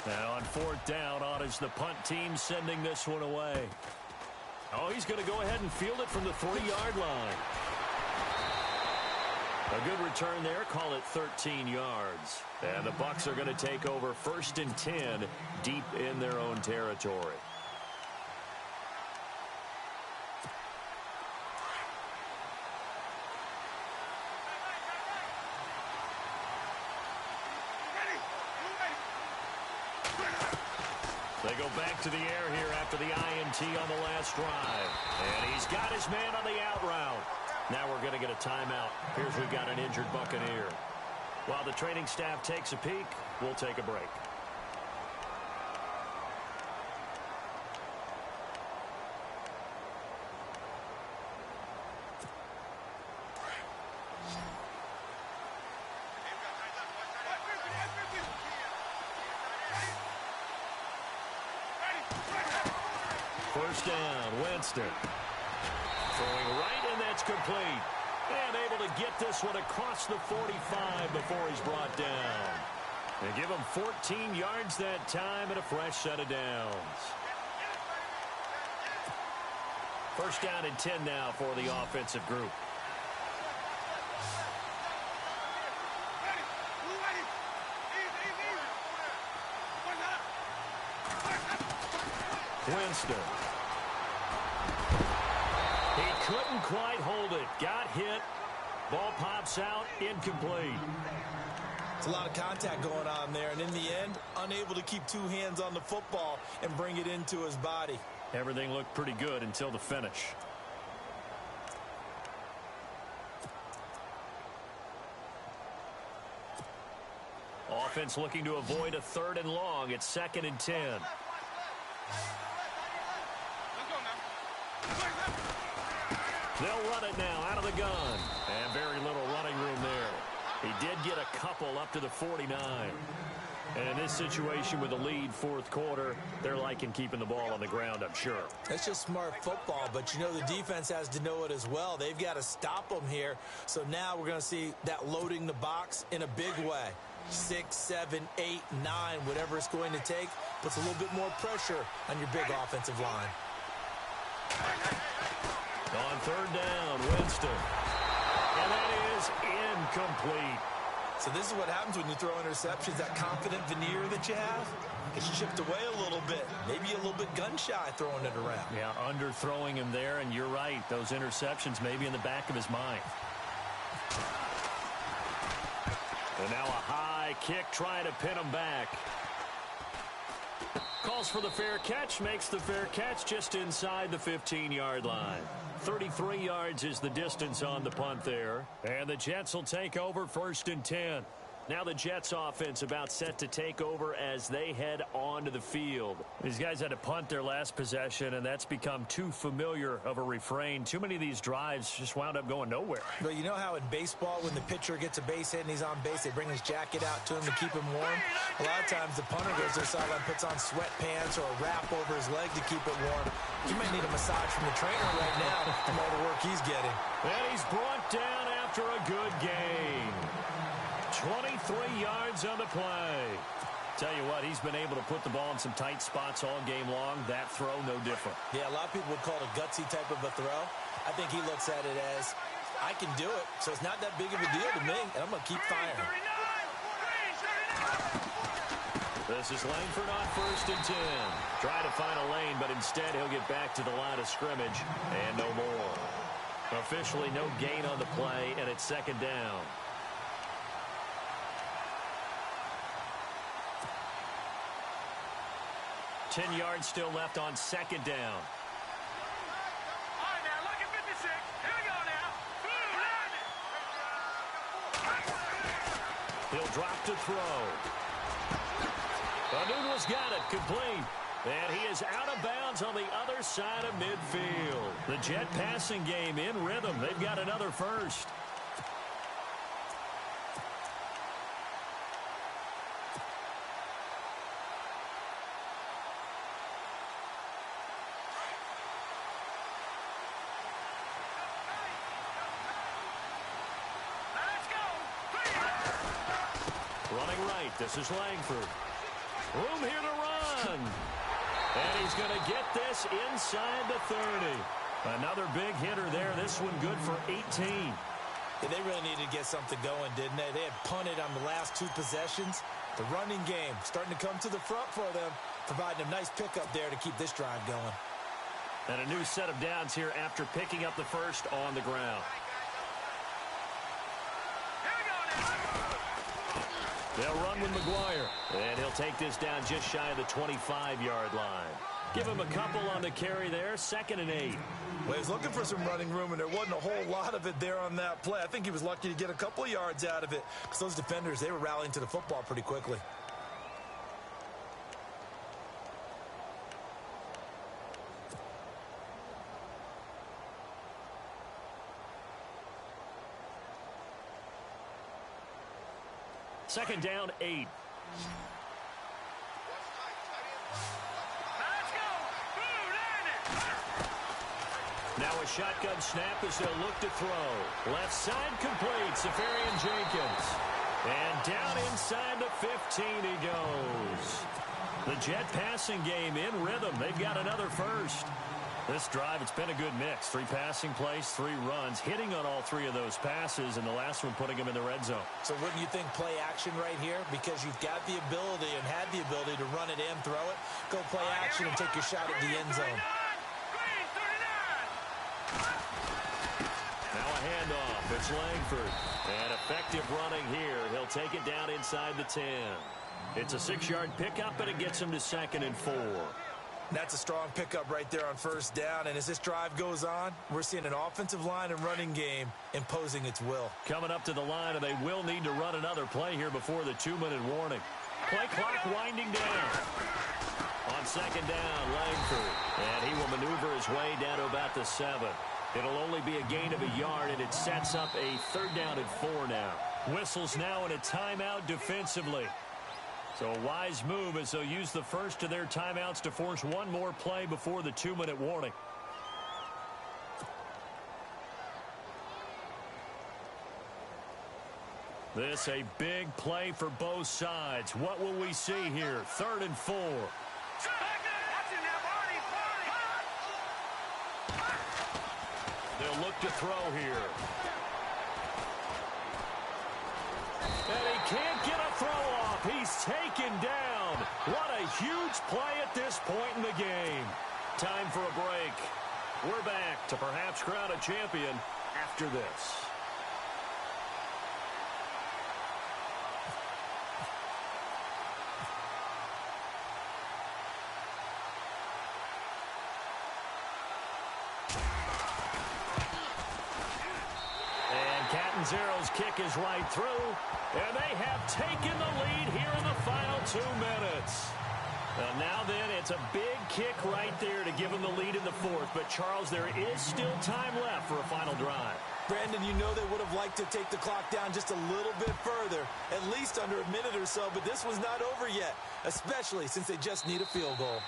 Now on fourth down, on is the punt team sending this one away. Oh, he's going to go ahead and field it from the 3-yard line. A good return there. Call it 13 yards. And the Bucs are going to take over 1st and 10 deep in their own territory. They go back to the air here after the INT on the last drive. And he's got his man on the out route. Now we're going to get a timeout. Here's we've got an injured Buccaneer. While the training staff takes a peek, we'll take a break. First down, Winston. Throwing right, and that's complete. And able to get this one across the 45 before he's brought down. They give him 14 yards that time and a fresh set of downs. First down and 10 now for the offensive group. Winston. He couldn't quite hold it. Got hit. Ball pops out. Incomplete. It's a lot of contact going on there, and in the end, unable to keep 2 hands on the football and bring it into his body. Everything looked pretty good until the finish. Offense looking to avoid a 3rd and long. It's 2nd and 10. They'll run it now out of the gun. And very little running room there. He did get a couple up to the 49. And in this situation with a lead 4th quarter, they're liking keeping the ball on the ground, I'm sure. That's just smart football, but you know the defense has to know it as well. They've got to stop them here. So now we're going to see that loading the box in a big way. 6, 7, 8, 9, whatever it's going to take, puts a little bit more pressure on your big offensive line. On 3rd down, Winston. And that is incomplete. So this is what happens when you throw interceptions. That confident veneer that you have gets chipped away a little bit. Maybe a little bit gun-shy throwing it around. Yeah, underthrowing him there, and you're right. Those interceptions may be in the back of his mind. And now a high kick trying to pin him back. Calls for the fair catch, makes the fair catch just inside the 15-yard line. 33 yards is the distance on the punt there. And the Jets will take over 1st and 10. Now the Jets offense about set to take over as they head onto the field. These guys had to punt their last possession, and that's become too familiar of a refrain. Too many of these drives just wound up going nowhere. Well, you know how in baseball when the pitcher gets a base hit and he's on base, they bring his jacket out to him to keep him warm? A lot of times the punter goes to the sideline, puts on sweatpants or a wrap over his leg to keep it warm. You might need a massage from the trainer right now from all the work he's getting. And he's brought down after a good gain. 23 yards on the play. Tell you what, he's been able to put the ball in some tight spots all game long. That throw, no different. Yeah, a lot of people would call it a gutsy type of a throw. I think he looks at it as, I can do it, so it's not that big of a deal to me, and I'm going to keep firing. This is Langford on 1st and 10. Try to find a lane, but instead he'll get back to the line of scrimmage, and no more. Officially no gain on the play, and it's 2nd down. 10 yards still left on 2nd down. All right, now, look at 56. Here we go now. He'll drop to throw. Anuno's got it, complete. And he is out of bounds on the other side of midfield. The Jet passing game in rhythm. They've got another first. Running right, this is Langford. Room here to run. And he's going to get this inside the 30. Another big hitter there. This one good for 18. Yeah, they really needed to get something going, didn't they? They had punted on the last 2 possessions. The running game starting to come to the front for them, providing a nice pickup there to keep this drive going. And a new set of downs here after picking up the first on the ground. They'll run with McGuire, and he'll take this down just shy of the 25-yard line. Give him a couple on the carry there, 2nd and 8. Well, he was looking for some running room, and there wasn't a whole lot of it there on that play. I think he was lucky to get a couple of yards out of it because those defenders, they were rallying to the football pretty quickly. Second down, 8. Now a shotgun snap as they'll look to throw. Left side complete, Safarian Jenkins. And down inside the 15 he goes. The Jet passing game in rhythm. They've got another first. This drive, it's been a good mix. 3 passing plays, 3 runs, hitting on all 3 of those passes, and the last one putting him in the red zone. So wouldn't you think play action right here? Because you've got the ability and had the ability to run it in, throw it, go play action and take your shot at the end zone. Now a handoff. It's Langford. And effective running here. He'll take it down inside the 10. It's a 6-yard pickup, and it gets him to 2nd and 4. That's a strong pickup right there on 1st down. And as this drive goes on, we're seeing an offensive line and running game imposing its will. Coming up to the line, and they will need to run another play here before the 2-minute warning. Play clock winding down. On 2nd down, Langford. And he will maneuver his way down to about the 7. It'll only be a gain of a yard, and it sets up a 3rd down and 4 now. Whistles now in a timeout defensively. So a wise move as they'll use the first of their timeouts to force one more play before the 2-minute warning. This a big play for both sides. What will we see here? 3rd and 4. They'll look to throw here. And he can't get a throw off. He's taken down. What a huge play at this point in the game. Time for a break. We're back to perhaps crown a champion after this. Catanzaro's kick is right through, and they have taken the lead here in the final 2 minutes. Now then, it's a big kick right there to give them the lead in the fourth. But, Charles, there is still time left for a final drive. Brandon, you know they would have liked to take the clock down just a little bit further, at least under a minute or so, but this was not over yet, especially since they just need a field goal.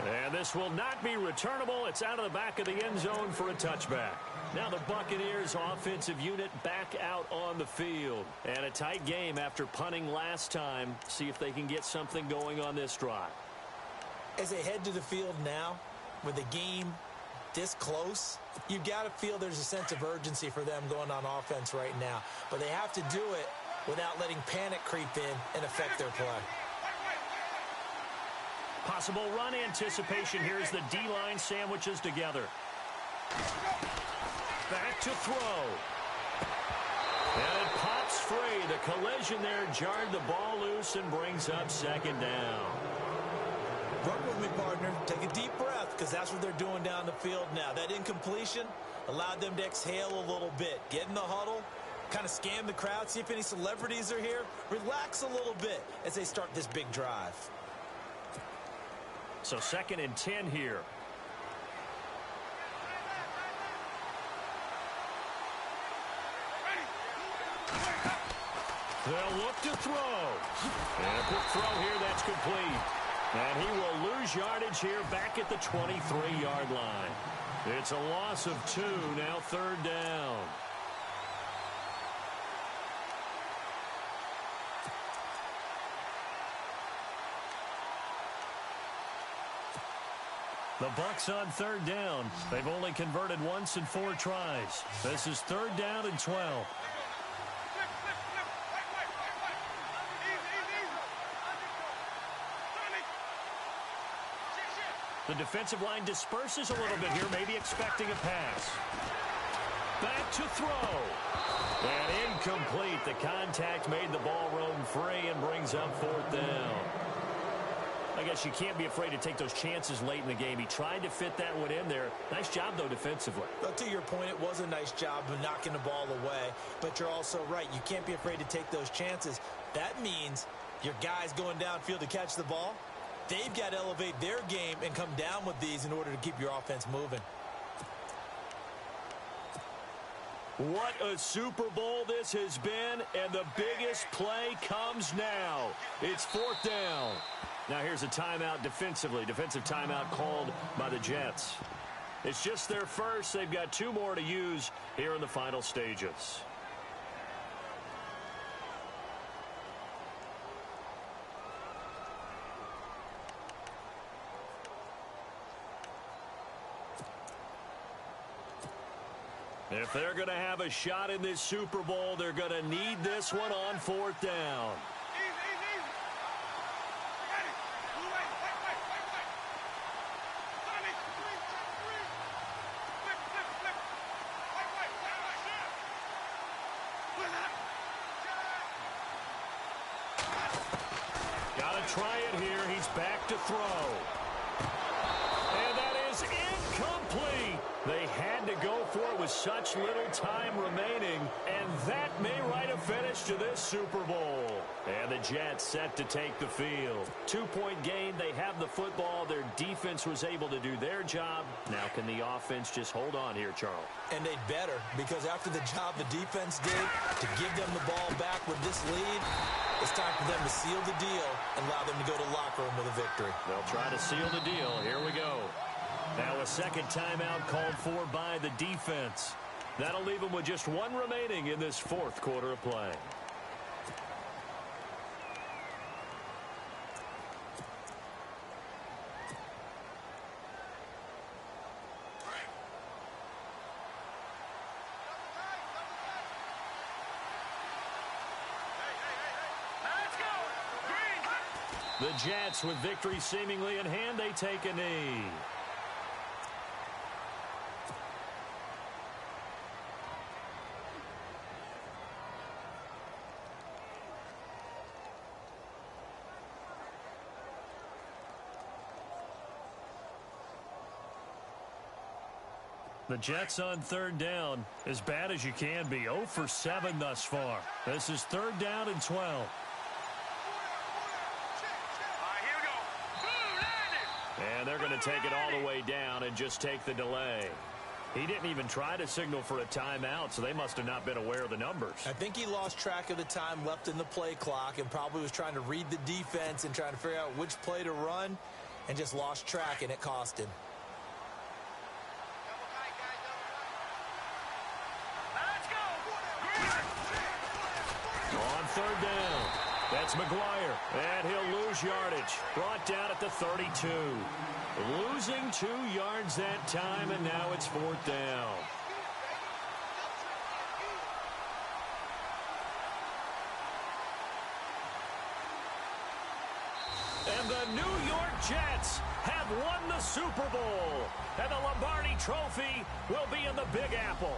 And this will not be returnable. It's out of the back of the end zone for a touchback. Now the Buccaneers offensive unit back out on the field. And a tight game after punting last time. See if they can get something going on this drive. As they head to the field now, with the game this close, you've got to feel there's a sense of urgency for them going on offense right now. But they have to do it without letting panic creep in and affect their play. Possible run anticipation here as the D-line sandwiches together. Back to throw. And it pops free. The collision there jarred the ball loose and brings up second down. Run with me, partner. Take a deep breath, because that's what they're doing down the field now. That incompletion allowed them to exhale a little bit. Get in the huddle, kind of scan the crowd, see if any celebrities are here. Relax a little bit as they start this big drive. So 2nd and 10 here. They'll look to throw. And a quick throw here that's complete. And he will lose yardage here back at the 23-yard line. It's a loss of 2, now 3rd down. The Bucs on 3rd down. They've only converted once in 4 tries. This is 3rd down and 12. The defensive line disperses a little bit here, maybe expecting a pass. Back to throw. And incomplete. The contact made the ball roam free and brings up 4th down. I guess you can't be afraid to take those chances late in the game. He tried to fit that one in there. Nice job, though, defensively. Well, to your point, it was a nice job of knocking the ball away. But you're also right. You can't be afraid to take those chances. That means your guys going downfield to catch the ball, they've got to elevate their game and come down with these in order to keep your offense moving. What a Super Bowl this has been, and the biggest play comes now. It's 4th down. Now here's a timeout defensively. Defensive timeout called by the Jets. It's just their first. They've got 2 more to use here in the final stages. If they're going to have a shot in this Super Bowl, they're going to need this one on 4th down. Got to try it here. He's back to throw. And that is incomplete. They had to go for it with such little time remaining, and that may write a finish to this Super Bowl. And the Jets set to take the field. 2-point game. They have the football. Their defense was able to do their job. Now can the offense just hold on here, Charles? And they'd better, because after the job the defense did to give them the ball back with this lead, it's time for them to seal the deal and allow them to go to the locker room with a victory. They'll try to seal the deal. Here we go. Now a second timeout called for by the defense. That'll leave them with just 1 remaining in this 4th quarter of play. The Jets, with victory seemingly in hand, they take a knee. The Jets on third down, as bad as you can be. 0 for 7 thus far. This is third down and 12. All right, here we go. And they're going to take it all the way down and just take the delay. He didn't even try to signal for a timeout, so they must have not been aware of the numbers. I think he lost track of the time left in the play clock and probably was trying to read the defense and trying to figure out which play to run and just lost track, and it cost him. On third down, that's McGuire, and he'll lose yardage. Brought down at the 32. Losing 2 yards that time, and now it's fourth down. And the New York Jets have won the Super Bowl, and the Lombardi Trophy will be in the Big Apple.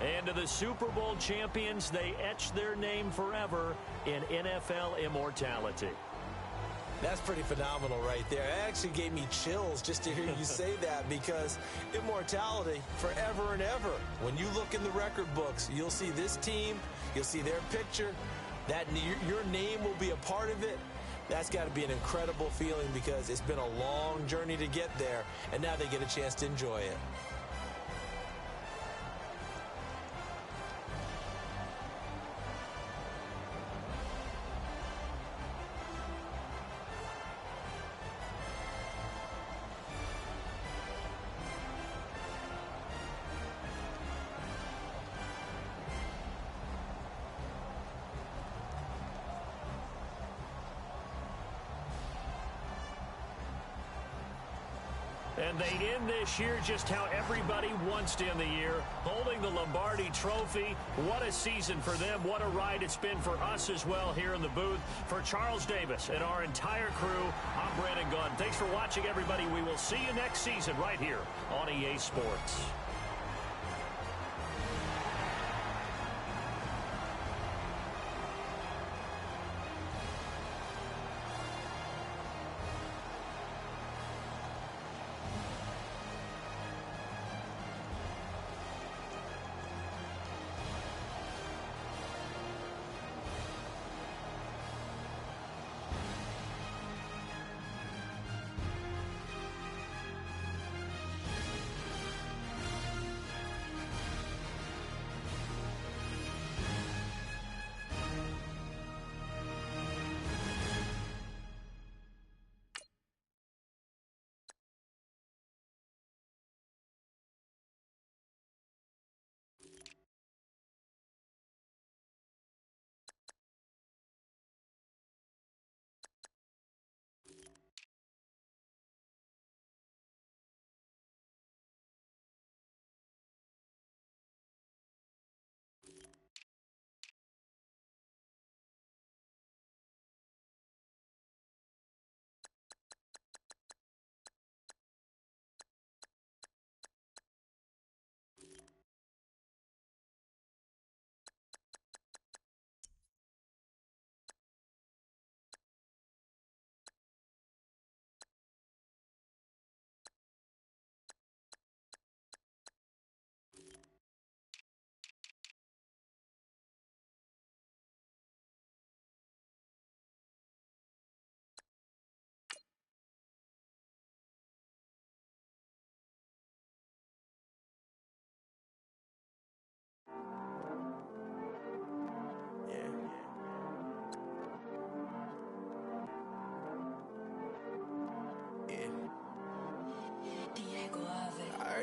And to the Super Bowl champions, they etch their name forever in NFL immortality. That's pretty phenomenal right there. It actually gave me chills just to hear you say that, because immortality forever and ever. When you look in the record books, you'll see this team, you'll see their picture, that your name will be a part of it. That's got to be an incredible feeling, because it's been a long journey to get there, and now they get a chance to enjoy it. And they end this year just how everybody wants to end the year, holding the Lombardi Trophy. What a season for them. What a ride it's been for us as well here in the booth. For Charles Davis and our entire crew, I'm Brandon Gunn. Thanks for watching, everybody. We will see you next season right here on EA Sports.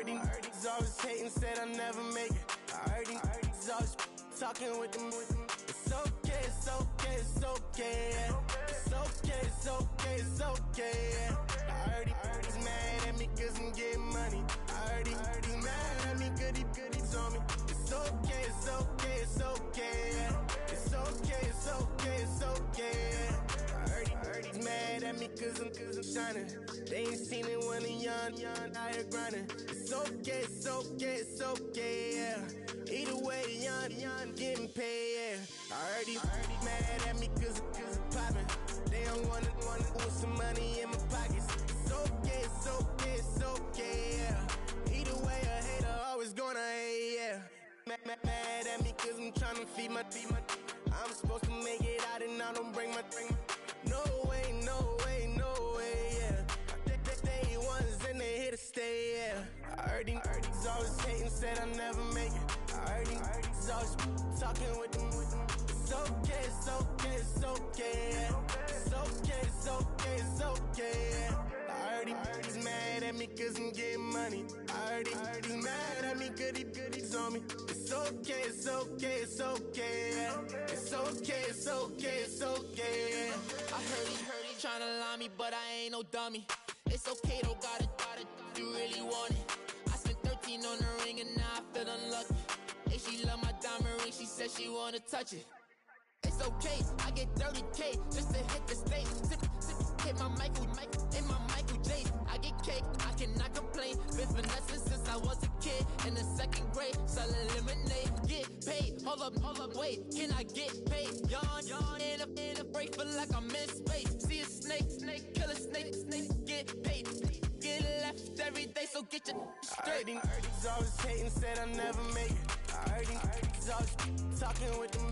I heard these always hating, said I'll never make it. I heard these always talking with them. It's okay, it's okay, it's okay, yeah. It's okay, it's okay, it's okay, yeah. I heard he's mad at me cause I'm getting money. I heard he's mad at me cause he told me. It's okay, it's okay, it's okay, yeah. It's okay, it's okay, it's okay, yeah. I heard he's mad at me cause I'm shining. They ain't seen it when I'm young, out here grinding. It's okay, it's okay, it's okay, yeah. Either way, young, getting paid, yeah. I heard he's mad at me cause I'm popping. They don't wanna put some money in my pockets. It's okay. it's okay, it's okay, yeah. Either way, a hater always gonna hate, yeah. Mad at me cause I'm tryna feed my I'm supposed to make it out and I don't bring my no way, no way, no way, yeah. Day ones and they here to stay, yeah. I heard these always hating, said I never make it. I heard these always talking with them. It's okay, it's okay, it's okay, yeah. It's okay, it's okay, it's okay, yeah. I heard he's mad at me cause I'm getting money. I heard he's mad at me cause he's on me. It's okay, it's okay, it's okay, yeah. It's okay, it's okay, it's okay, yeah. I heard he tryna lie me, but I ain't no dummy. It's okay, though, gotta, you really want it. I spent 13 on the ring and now I feel unlucky. Hey, she love my diamond ring, she said she wanna touch it. It's okay, I get 30K just to hit the stage. Hit my Michael, in my Michael J. I get cake, I cannot complain. Been finessing since I was a kid. In the second grade, selling lemonade. Get paid, hold up, wait, can I get paid? Yawn, in a break, feel like I'm in space. See a snake, kill a snake, get paid. Get left every day, so get your straight. I heard he's always hating, said I never make it. I heard he's always talking with them.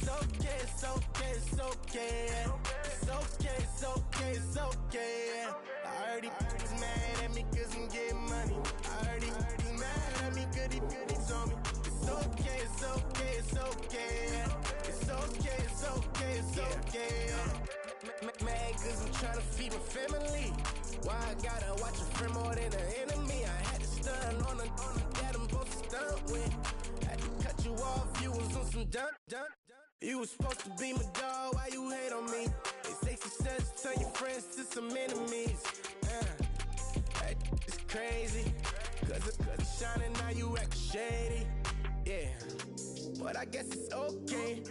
It's okay, it's okay, it's okay, yeah. It's okay, it's okay, it's okay, yeah. I heard he's mad at me cause I'm getting money. I heard he's mad at me cause he's on me. It's okay, it's okay, it's okay, yeah. It's okay, it's okay, it's okay, yeah. Mad cause I'm tryna feed my family. Why I gotta watch a friend more than an enemy? I had to stun on the that I'm supposed to stunt with. Had to cut you off, you was on some dun. You was supposed to be my dog, why you hate on me? They say success turn your friends to some enemies. It's crazy, cause it's shining now you act shady. Yeah, but I guess it's okay.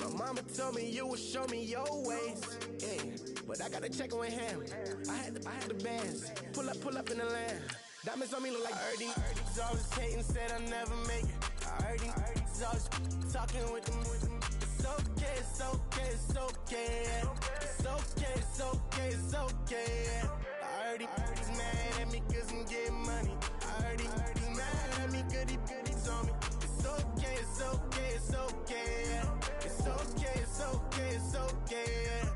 My mama told me you would show me your ways. Yeah, but I gotta check with him. I had the bands. Pull up in the land. Diamonds on me look like I heard he's always hating, said I never make it. I heard he's always talking with them. It's okay, it's okay, it's okay, yeah. It's okay, it's okay, it's okay, yeah. I heard he's mad at me cause I'm getting money. I heard he's mad at me cause he's on me. It's okay, it's okay, it's okay, yeah. It's okay, it's okay, it's okay, yeah.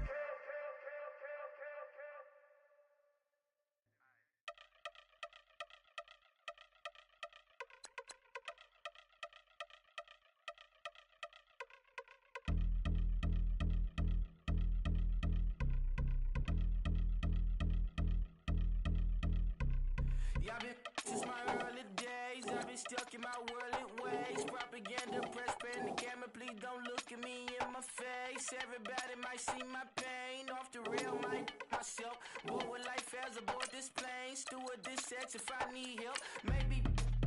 Yeah, I've been since my early days. I've been stuck in my worldly ways. Propaganda, press, pen, the camera. Please don't look at me in my face. Everybody might see my pain. Off the rail, might myself. What would life as aboard this plane? Steward this sex if I need help. Maybe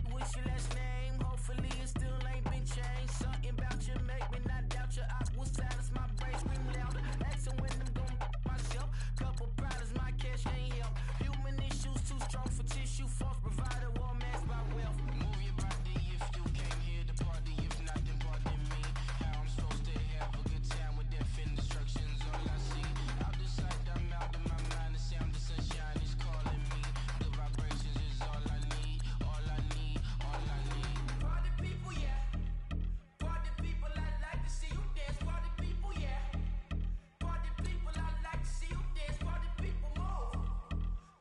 what's your last name? Hopefully it still ain't been changed. Something about you make me not doubt you. I will silence my brain, scream louder. Asking when I'm gon' myself. Couple problems, my cash ain't help. Human issues too strong for tissue. False provider, war mask by wealth. Move your body if you came here to party. If not, then pardon me. How I'm supposed to have a good time with death and destruction's all I see. Out the sight, I'm out of my mind. The sound of sunshine is calling me. The vibrations is all I need. All I need, all I need. Party people, yeah. Party people, I'd like to see you dance. Party people, yeah. Party people, I'd like to see you dance. Party people, move.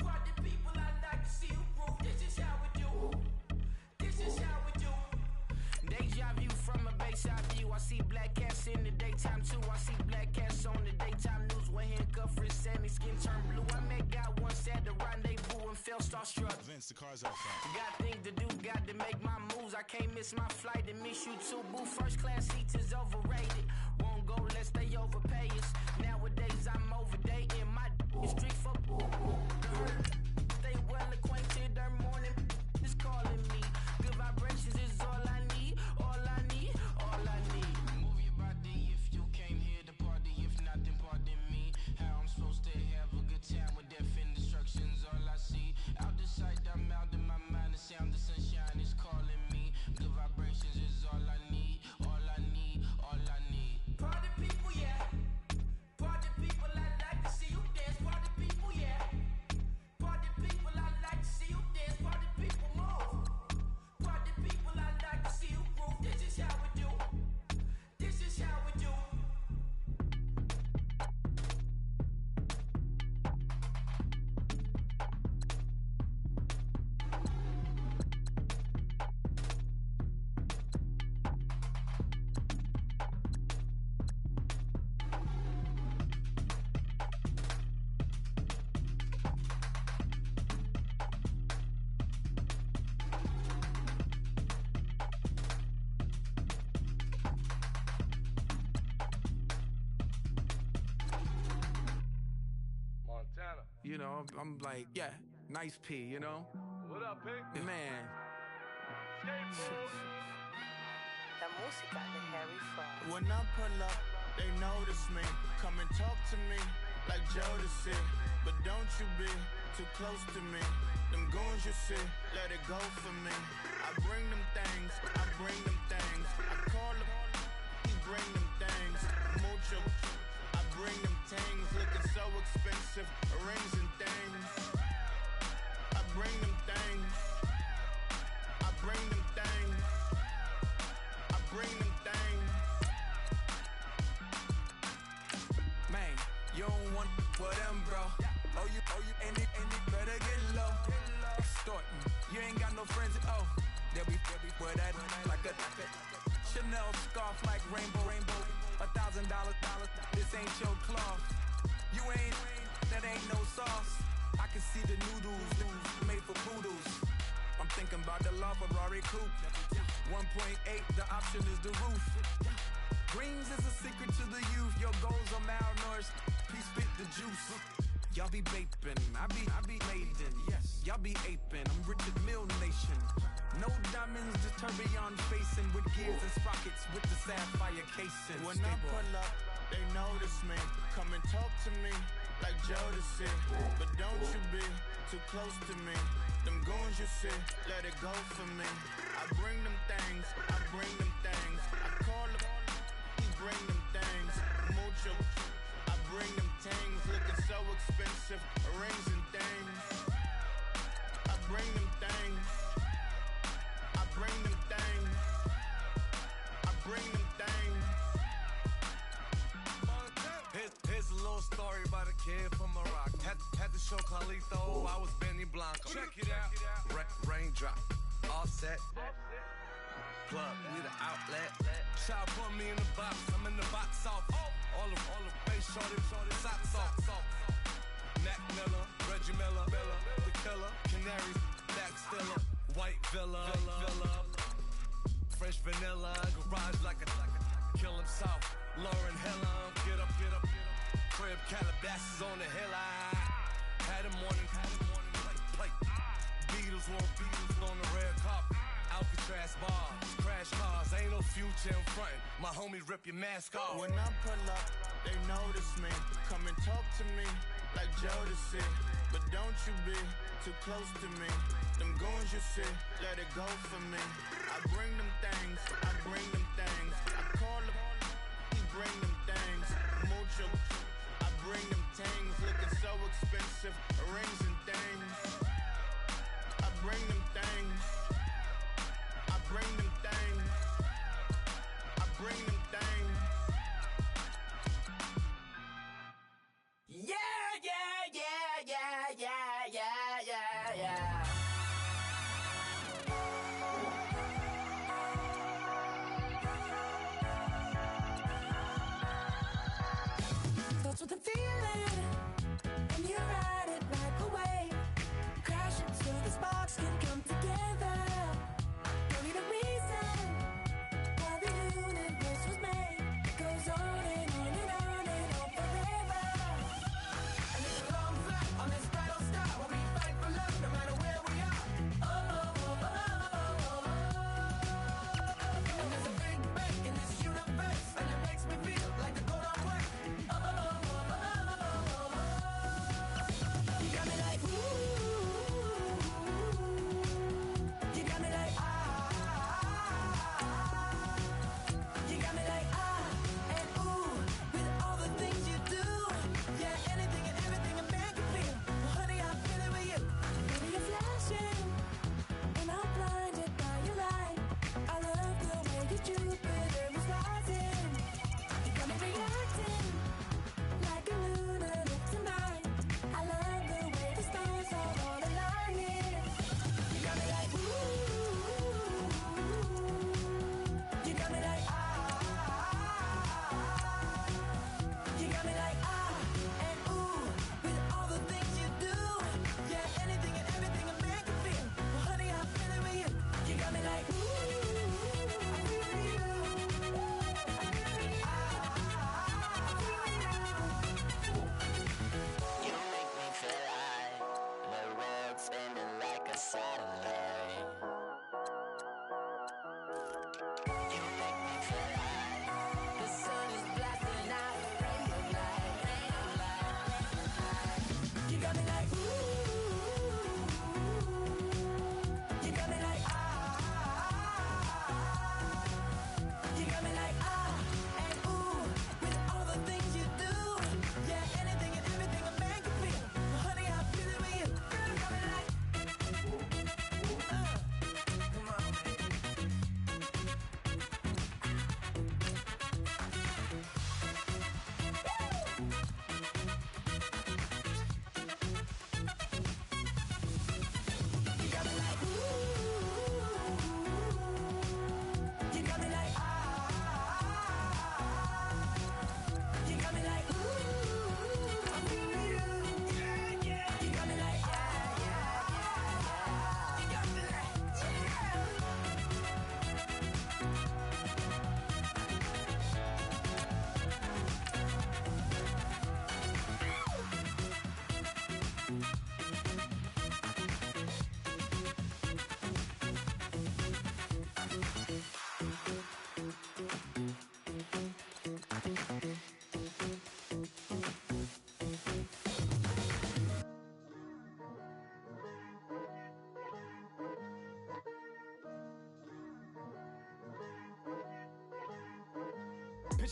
Party people, I'd like to see you groove. This is how we do. This is how we do. Deja vu from a bayside view. I see black cats in the daytime too. I see black cats on the daytime news. When handcuffed, wrist and his skin turned blue. I met guy once at the rendezvous and felt starstruck. Vince, the car's outside. Got things to do, got to make my moves. I can't miss my flight and miss you too. Boo, first class seats is overrated. Won't go less they overpay us. Nowadays I'm overdating. My street for stay well acquainted. Their morning is calling me. Good vibrations is all I need. All I need, all I need. Move your body if you came here to party. If not, then pardon me. How I'm supposed to have a good time with death and destruction's all I see. Out the sight, I'm out of my mind. The sound of sunshine is calling me. Good vibrations is all I need. All I need, all I need. You know, I'm like, yeah, nice P, you know? What up, Pink? Man. La música de Harry Fraud. When I pull up, they notice me. Come and talk to me like Jodeci. But don't you be too close to me. Them goons you see, let it go for me. I bring them things, I bring them things. I call them, he bring them things. Mucho, I bring them things. Looking so expensive, rings and things. I bring them things. I bring them things. I bring them things. Man, you don't want for them, bro. Oh, you, and it better get low. Extorting, you ain't got no friends, oh. They'll be for that, like a Chanel scarf like rainbow. $1,000, this ain't your cloth. You ain't, that ain't no sauce. I can see the noodles made for poodles. I'm thinking about the law Ferrari coupe. 1.8, the option is the roof. Greens is a secret to the youth. Your goals are malnourished. Please spit the juice. Y'all be vaping, I be laden. Yes, y'all be aping. I'm Richard Mill Nation. No diamonds, just tourbillon facing with gears and sprockets with the sapphire casing. When I pull up, they notice me. Come and talk to me like Jodeci. But don't you be too close to me. Them goons you see, let it go for me. I bring them things, I bring them things. I call them, he bring them things. Mucho, I bring them things. Looking so expensive, rings and things. I bring them things. I bring them things. I bring them things. Here's a little story about a kid from Morocco. Had to show Carlito I was Benny Blanco. Check it out. Raindrop, offset. Plug, we the outlet. Shot put me in the box. I'm in the box off. All the face shorty, socks off. Mac Miller, Reggie Miller, the killer, Canary, back stiller, white villa, fresh vanilla, garage like a kill himself. Lauren Hiller, get up, crib Calabasas on the hill. I had a morning plate. Beatles on the red carpet. Alcatraz bars, crash cars, ain't no future in front. My homie rip your mask off. When I pull up, they notice me. Come and talk to me like Jodeci. But don't you be too close to me. Them goons you see, let it go for me. I bring them things, I bring them things. I call them, he bring them things. Mucho, I bring them things. Looking so expensive, rings and things. I bring them things. I bring them things. I bring them things. Yeah.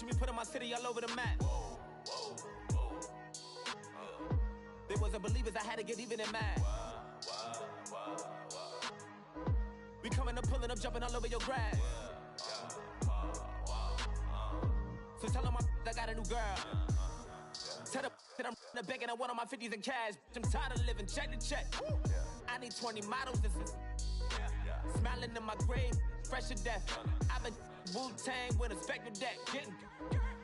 Vision we put in my city all over the map. They wasn't believers, I had to get even and mad. We coming up, pulling up, jumping all over your grass. So tell them I got a new girl. Tell them that I'm the bag and I want on my 50s in cash. I'm tired of living check to check. I need 20 models. This is smiling in my grave, fresh to death. I've been Wu-Tang with a spectral deck. Getting,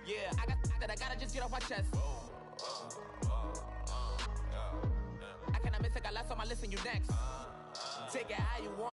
yeah, I got that. I gotta just get off my chest. I cannot miss it. Got last on my list and you next. Take it how you want.